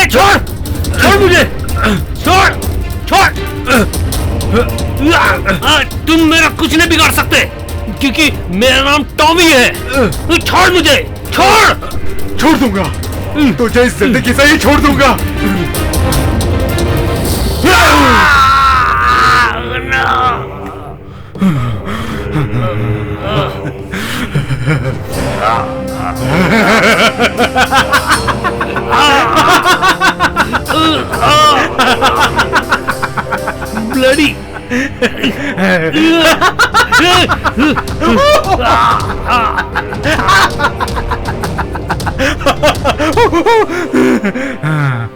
छोड़ छोड़ मुझे, छोड़ छोड़। तुम मेरा कुछ नहीं बिगाड़ सकते। क्योंकि मेरा नाम टॉमी है। छोड़ मुझे, छोड़। छोड़ दूंगा तुझे, इस जिंदगी से ही छोड़ दूंगा। ब्लडी।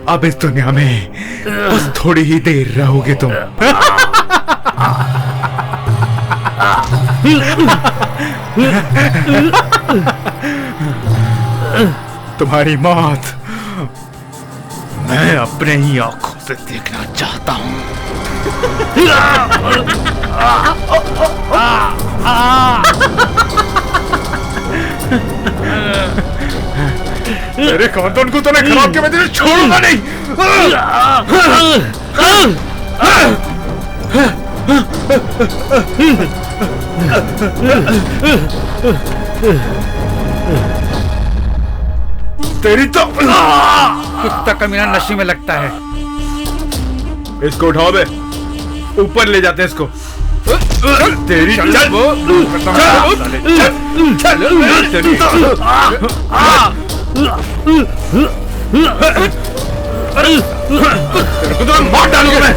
अब इस दुनिया में बस थोड़ी ही देर रहोगे तुम। तुम्हारी मौत मैं अपने ही आंखों से देखना चाहता हूं। तेरे खानदान को तूने खराब किया, मैं तुझे छोड़ूंगा नहीं। तेरी तो कुत्ता कमीना नशे में लगता है। इसको उठाओ बे, ऊपर ले जाते हैं इसको। तेरी चल तो मार डालूंगा मैं।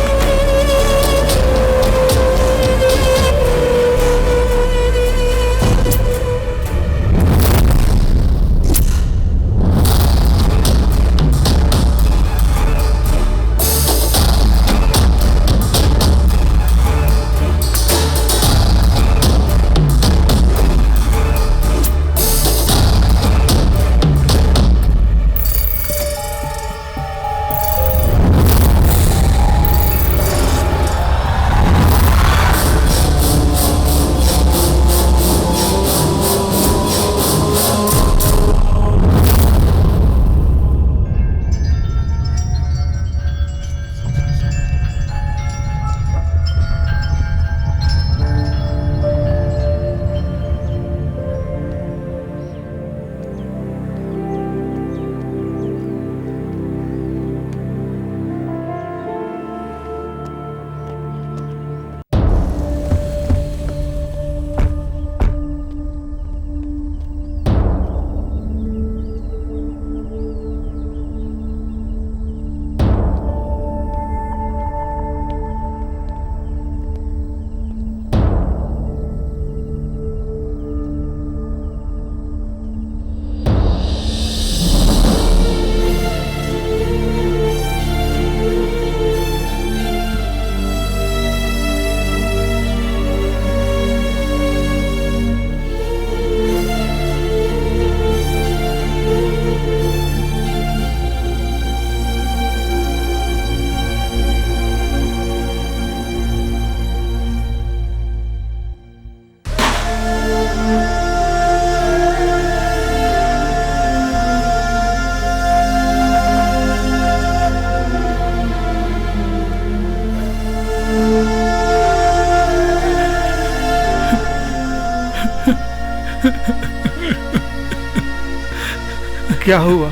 क्या हुआ,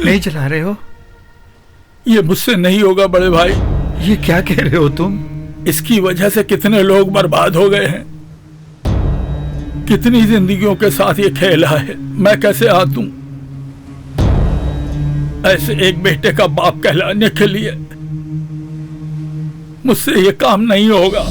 नहीं चला रहे हो? ये मुझसे नहीं होगा बड़े भाई। ये क्या कह रहे हो तुम? इसकी वजह से कितने लोग बर्बाद हो गए हैं, कितनी जिंदगियों के साथ ये खेला है। मैं कैसे हाथ दूं ऐसे एक बेटे का बाप कहलाने के लिए? मुझसे ये काम नहीं होगा।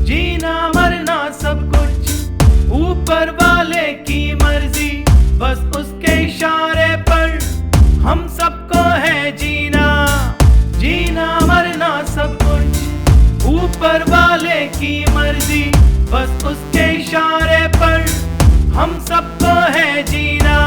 जीना मरना सब कुछ ऊपर वाले की मर्जी, बस उसके इशारे पर हम सबको है जीना। सब कुछ ऊपर वाले की मर्जी, बस उसके इशारे पर हम सबको है जीना।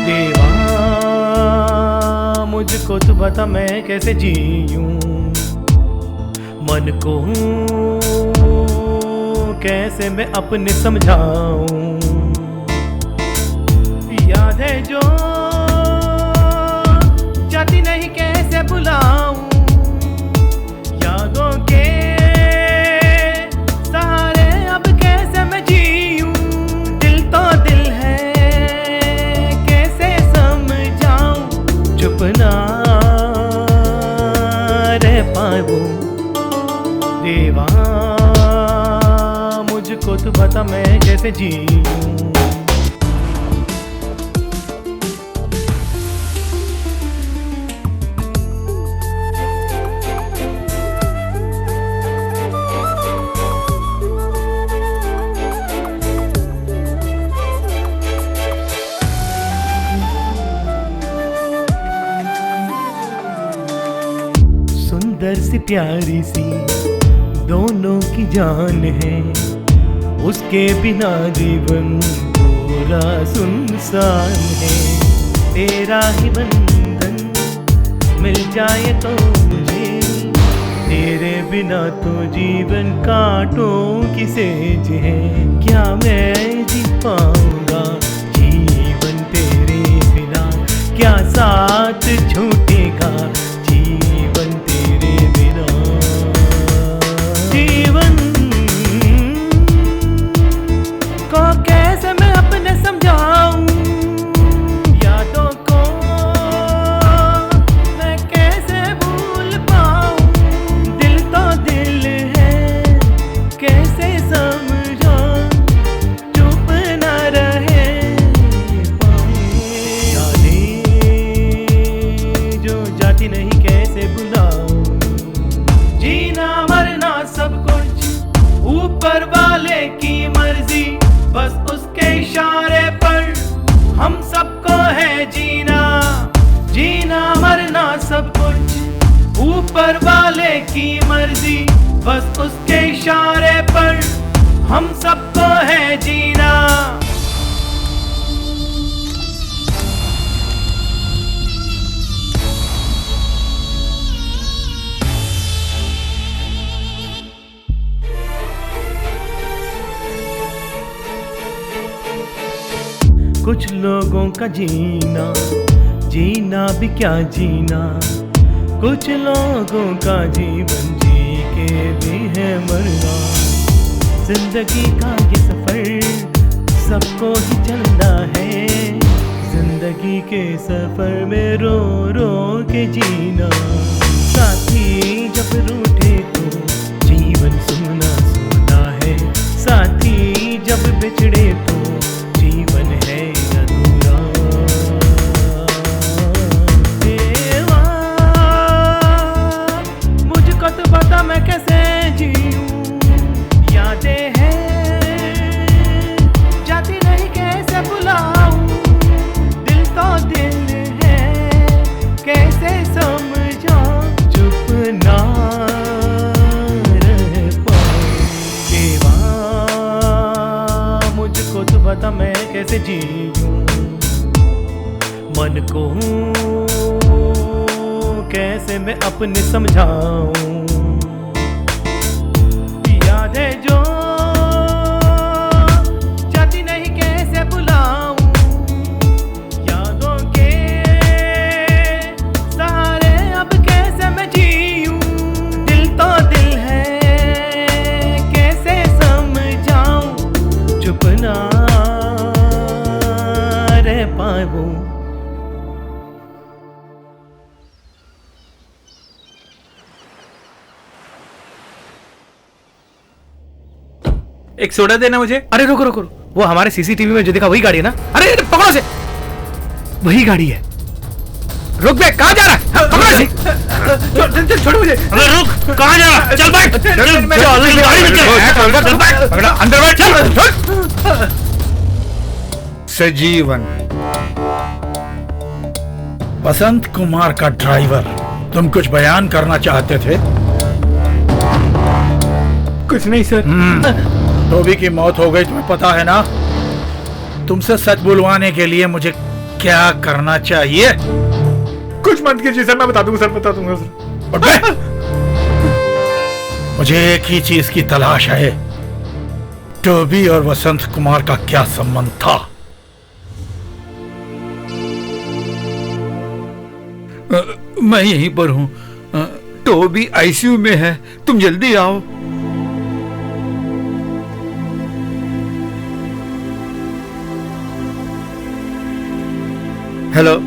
देवा मुझको तो बता मैं कैसे जीऊं, मन को कैसे मैं अपने समझाऊं। याद है जो जाती नहीं कैसे बुलाऊं, यादों के सहारे अब कैसे मैं जीऊं। दिल तो दिल है कैसे समझाऊं, चुप ना रह पाऊं। देवा मुझको तो बता मैं कैसे जीऊं। सुंदर सी प्यारी सी दोनों की जान है, उसके बिना जीवन पूरा सुनसान है। तेरा ही बंधन मिल जाए तो मुझे, तेरे बिना तो जीवन कांटों की सेज है। क्या मैं जी पाऊंगा जीवन तेरे बिना, क्या साथ छूटेगा जीवन तेरे बिना। जीवन को कैसे मैं अपने समझाऊं, यादों को मैं कैसे भूल पाऊं। दिल तो दिल है कैसे समझाऊं, चुप न रहे यादें जो जाती नहीं कैसे बुलाऊं। जीना मरना सब कुछ ऊपर वाले की मर्जी, बस उसके इशारे पर हम सबको है जीना। जीना मरना सब कुछ ऊपर वाले की मर्जी, बस उसके इशारे पर हम सबको है जीना। कुछ लोगों का जीना जीना भी क्या जीना, कुछ लोगों का जीवन जी के भी है मरना। जिंदगी का ये सफर सबको ही चलना है, जिंदगी के सफर में रो रो के जीना। साथी जब रूठे तो जीवन सुना सुना है, साथी जब बिछड़े तो जीवन है अधूरा। देवा मुझको तो बता मैं कैसे जीऊं, यादें हैं जाती नहीं कैसे बुलाऊं। दिल तो दिल है कैसे समझाऊं, चुप ना रह पाऊं। देवा मुझको तो बता मैं कैसे जीऊं, मन को कैसे मैं अपने समझाऊं। याद है जो जाती नहीं कैसे बुलाऊं, यादों के सहारे अब कैसे मैं जीऊं। दिल तो दिल है कैसे समझाऊं, चुप ना रह पाऊं। एक सोडा देना मुझे। अरे रुको रुको, वो हमारे सीसीटीवी में जो देखा वही गाड़ी है ना? अरे पकड़ो से, वही गाड़ी है। रुक बे, कहाँ जा रहा है? पकड़ो से। छोड़ मुझे। अरे रुक, कहाँ जा रहा? चल बैठ, चल गाड़ी में चल, अंदर बैठ। सजीवन, बसंत कुमार का ड्राइवर, तुम कुछ बयान करना चाहते थे? कुछ नहीं सर। टोबी की मौत हो गई, तुम्हें पता है ना? तुमसे सच बुलवाने के लिए मुझे क्या करना चाहिए? कुछ मत कीजिए सर, मैं बता दूंगा सर, बता दूंगा सर। उठ बे! मुझे एक ही चीज की तलाश है, टोबी और वसंत कुमार का क्या संबंध था? मैं यहीं पर हूँ। टोबी आईसीयू में है, तुम जल्दी आओ। हेलो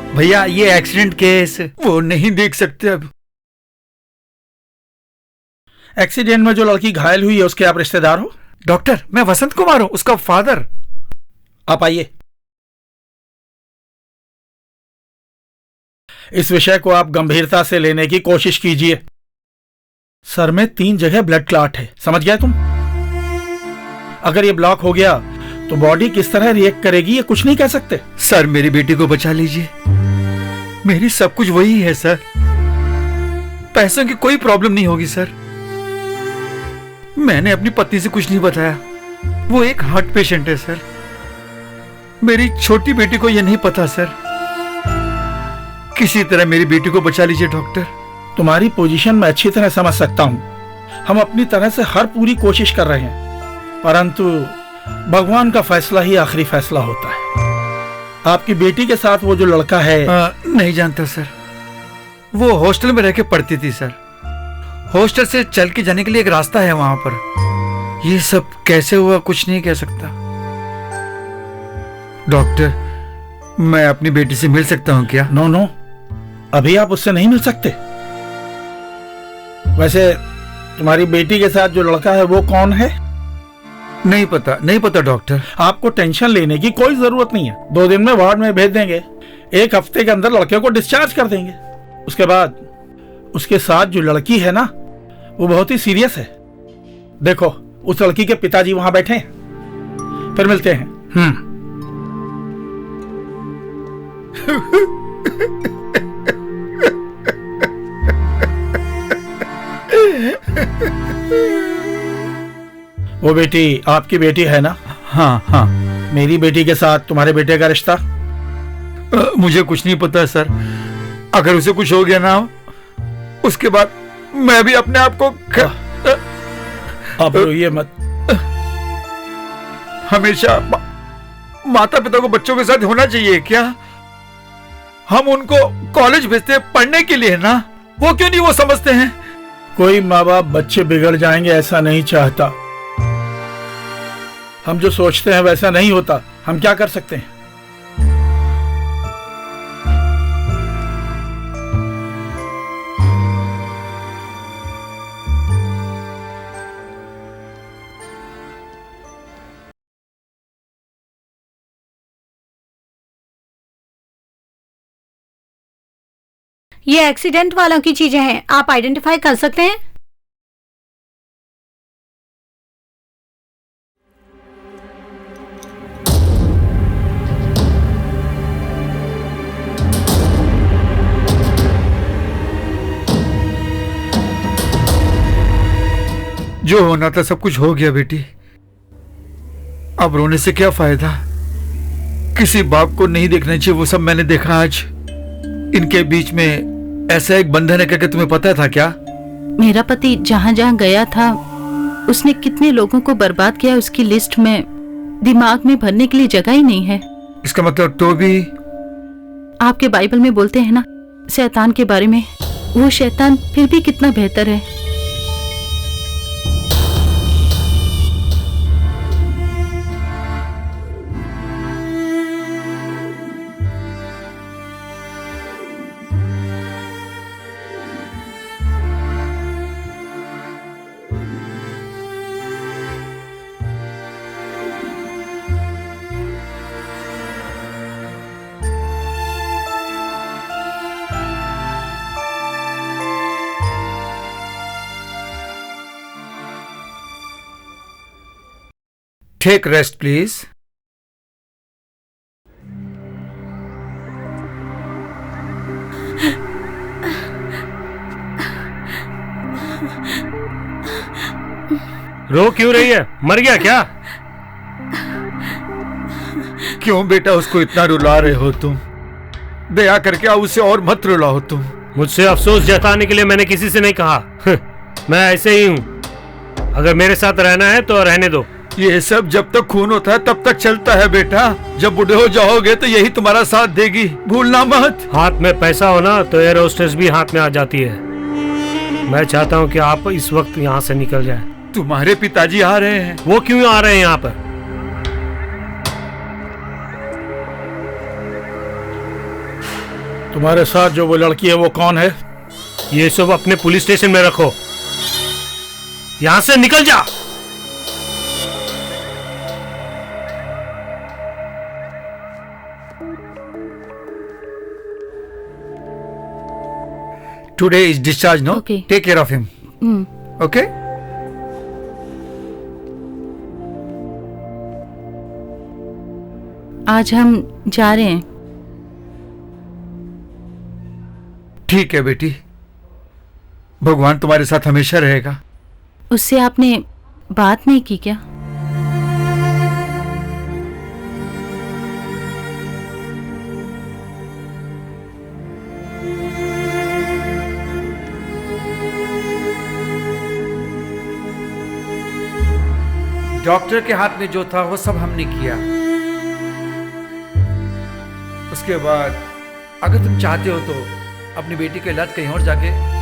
भैया, ये एक्सीडेंट केस वो नहीं देख सकते अब। एक्सीडेंट में जो लड़की घायल हुई है उसके आप रिश्तेदार हो? डॉक्टर, मैं वसंत कुमार हूँ, उसका फादर। आप आइए। इस विषय को आप गंभीरता से लेने की कोशिश कीजिए। सर में 3 जगह ब्लड क्लॉट है, समझ गए तुम? अगर ये ब्लॉक हो गया तो बॉडी किस तरह रिएक्ट करेगी ये कुछ नहीं कह सकते। सर, मेरी बेटी को बचा लीजिए, मेरी सब कुछ वही है सर। पैसों की कोई प्रॉब्लम नहीं होगी सर। मैंने अपनी पत्नी से कुछ नहीं बताया, वो एक हार्ट पेशेंट है सर। मेरी छोटी बेटी को यह नहीं पता सर। किसी तरह मेरी बेटी को बचा लीजिए डॉक्टर। तुम्हारी पोजीशन मैं अच्छी तरह समझ सकता हूं। हम अपनी तरह से हर पूरी कोशिश कर रहे हैं, परंतु भगवान का फैसला ही आखिरी फैसला होता है। आपकी बेटी के साथ वो जो लड़का है, नहीं जानता सर। वो हॉस्टल में रह के पढ़ती थी सर। हॉस्टल से चल के जाने के लिए एक रास्ता है वहां पर। ये सब कैसे हुआ कुछ नहीं कह सकता। डॉक्टर, मैं अपनी बेटी से मिल सकता हूँ क्या? नो, अभी आप उससे नहीं मिल सकते। वैसे तुम्हारी बेटी के साथ जो लड़का है वो कौन है? नहीं पता डॉक्टर। आपको टेंशन लेने की कोई जरूरत नहीं है। 2 दिन में वार्ड में भेज देंगे, 1 हफ्ते के अंदर लड़के को डिस्चार्ज कर देंगे। उसके बाद उसके साथ जो लड़की है ना, वो बहुत ही सीरियस है। देखो, उस लड़की के पिताजी वहां बैठे हैं, फिर मिलते हैं। वो बेटी आपकी बेटी है ना? हाँ। मेरी बेटी के साथ तुम्हारे बेटे का रिश्ता? मुझे कुछ नहीं पता सर। अगर उसे कुछ हो गया ना, उसके बाद मैं भी अपने आप को आप रोइए मत। हमेशा माता पिता को बच्चों के साथ होना चाहिए क्या? हम उनको कॉलेज भेजते हैं पढ़ने के लिए ना, वो क्यों नहीं वो समझते हैं? कोई माँ बाप बच्चे बिगड़ जाएंगे ऐसा नहीं चाहता। हम जो सोचते हैं वैसा नहीं होता। हम क्या कर सकते हैं? ये एक्सीडेंट वालों की चीजें हैं, आप आइडेंटिफाई कर सकते हैं? जो होना था सब कुछ हो गया बेटी। अब रोने से क्या फायदा? किसी बाप को नहीं देखना चाहिए वो सब मैंने देखा आज। इनके बीच में ऐसा एक बंधन है करके तुम्हें पता था क्या? मेरा पति जहाँ जहाँ गया था उसने कितने लोगों को बर्बाद किया, उसकी लिस्ट में दिमाग में भरने के लिए जगह ही नहीं है। इसका मतलब टोबी? आपके बाइबल में बोलते हैं ना शैतान के बारे में, वो शैतान फिर भी कितना बेहतर है। Take rest please. रो क्यों रही है? मर गया क्या? क्यों बेटा उसको इतना रुला रहे हो तुम? दया करके अब उसे और मत रुलाओ तुम। मुझसे अफसोस जताने के लिए मैंने किसी से नहीं कहा। मैं ऐसे ही हूँ। अगर मेरे साथ रहना है तो रहने दो। ये सब जब तक खून होता है तब तक चलता है बेटा। जब बूढ़े हो जाओगे तो यही तुम्हारा साथ देगी, भूलना मत। हाथ में पैसा हो ना तो एयर होस्टेस भी हाथ में आ जाती है। मैं चाहता हूँ कि आप इस वक्त यहाँ से निकल जाएं। तुम्हारे पिताजी आ रहे हैं। वो क्यों आ रहे हैं यहाँ पर? तुम्हारे साथ जो वो लड़की है वो कौन है? ये सब अपने पुलिस स्टेशन में रखो। यहाँ से निकल जा। Today is discharge, no? Okay. Take care of him. Okay? आज हम जा रहे हैं। ठीक है बेटी, भगवान तुम्हारे साथ हमेशा रहेगा। उससे आपने बात नहीं की क्या? डॉक्टर के हाथ में जो था वो सब हमने किया। उसके बाद अगर तुम चाहते हो तो अपनी बेटी का इलाज कहीं और जाके।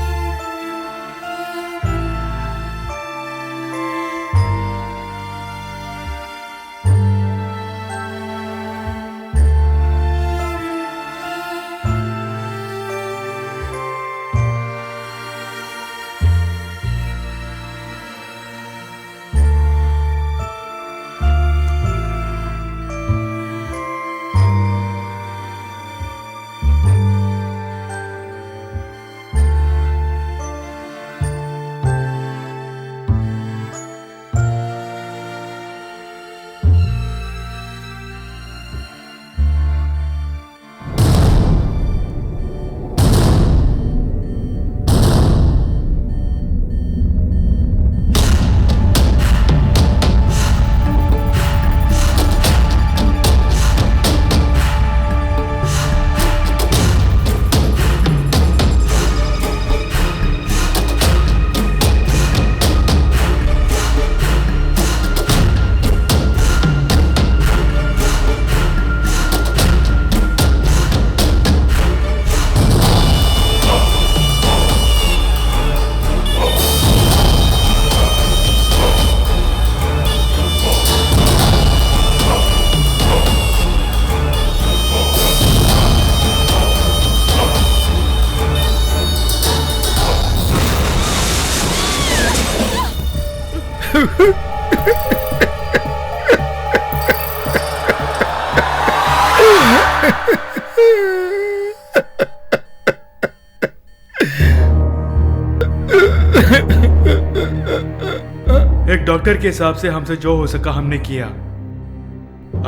एक डॉक्टर के हिसाब से हमसे जो हो सका हमने किया।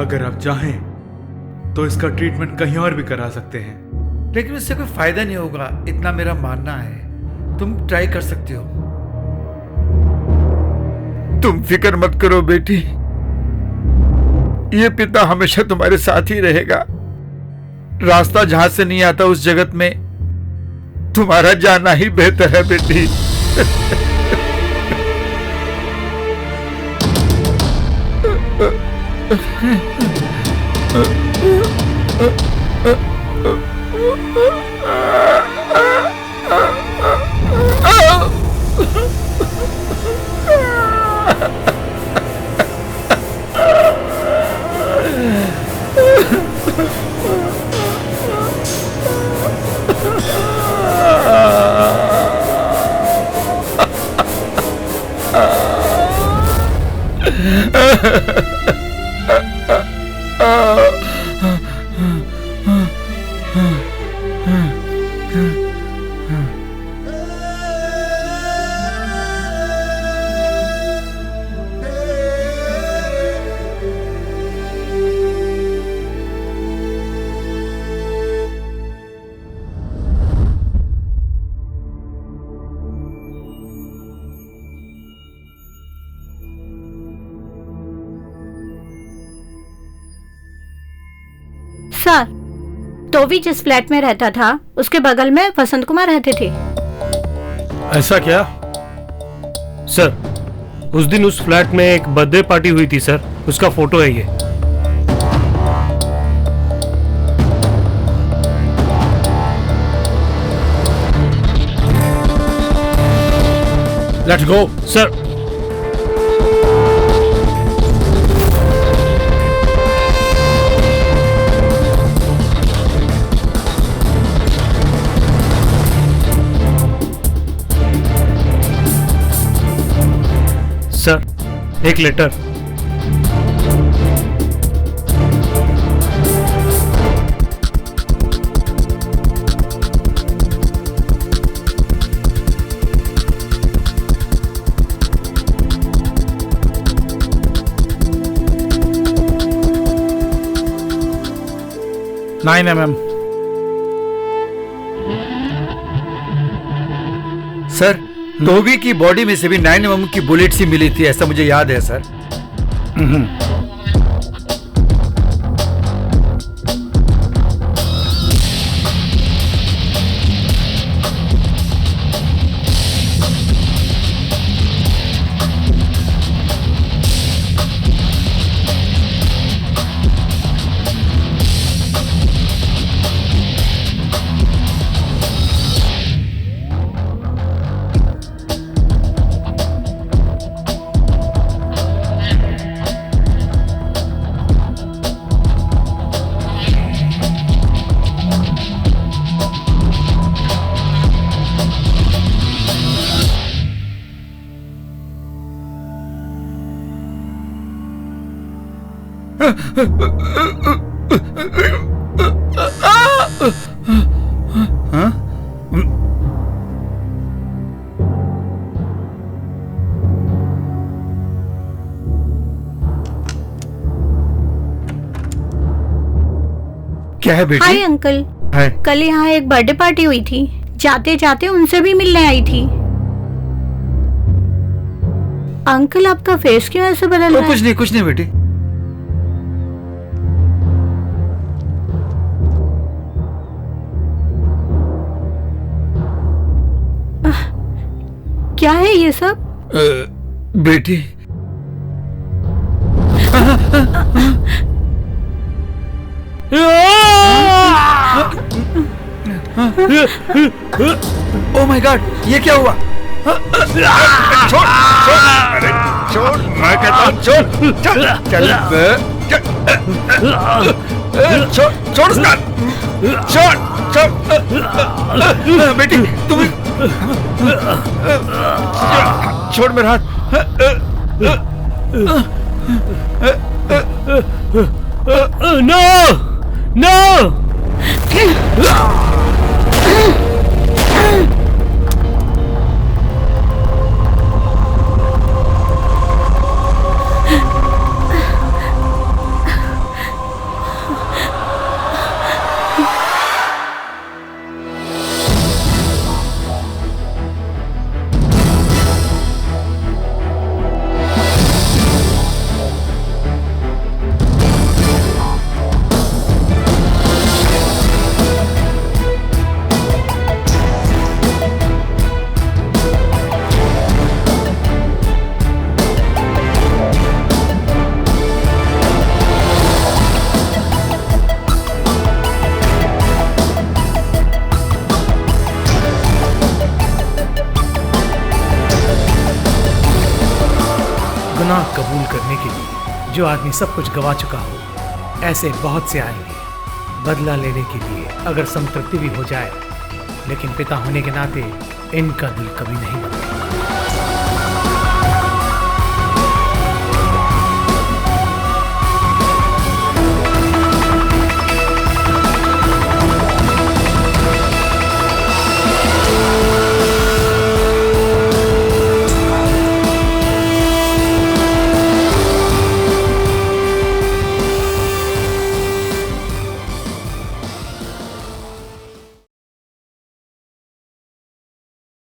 अगर आप चाहें तो इसका ट्रीटमेंट कहीं और भी करा सकते हैं। लेकिन इससे कोई फायदा नहीं होगा, इतना मेरा मानना है। तुम ट्राई कर सकते हो। तुम फिक्र मत करो बेटी, ये पिता हमेशा तुम्हारे साथ ही रहेगा। रास्ता जहां से नहीं आता उस जगत में तुम्हारा जाना ही बेहतर है बेटी। सर, टोबी जिस फ्लैट में रहता था उसके बगल में वसंत कुमार रहते थे। ऐसा क्या? सर, उस दिन उस फ्लैट में एक बर्थडे पार्टी हुई थी सर, उसका फोटो है ये। Let's go sir. सर, एक letter. Nine mm। Sir, Toby की बॉडी में से भी 9 mm की बुलेट सी मिली थी, ऐसा मुझे याद है सर। क्या है बेटी? Hi uncle. हाय। कल यहाँ एक बर्थडे पार्टी हुई थी, जाते जाते उनसे भी मिलने आई थी। अंकल, आपका फेस क्यों ऐसे बदल रहा है? कुछ नहीं बेटी। क्या है ये सब? बेटी, ओह माय गॉड, ये क्या हुआ? छोड़, अरे छोड़, मैं कहता हूँ छोड़, छोड़ उसका, छोड़ बेटी, तुम छोड़ मेरा हाथ। No no. गुनाह कबूल करने के लिए जो आदमी सब कुछ गवा चुका हो, ऐसे बहुत से आएंगे बदला लेने के लिए, अगर संतृप्ति भी हो जाए, लेकिन पिता होने के नाते इनका दिल कभी नहीं बदलेगा।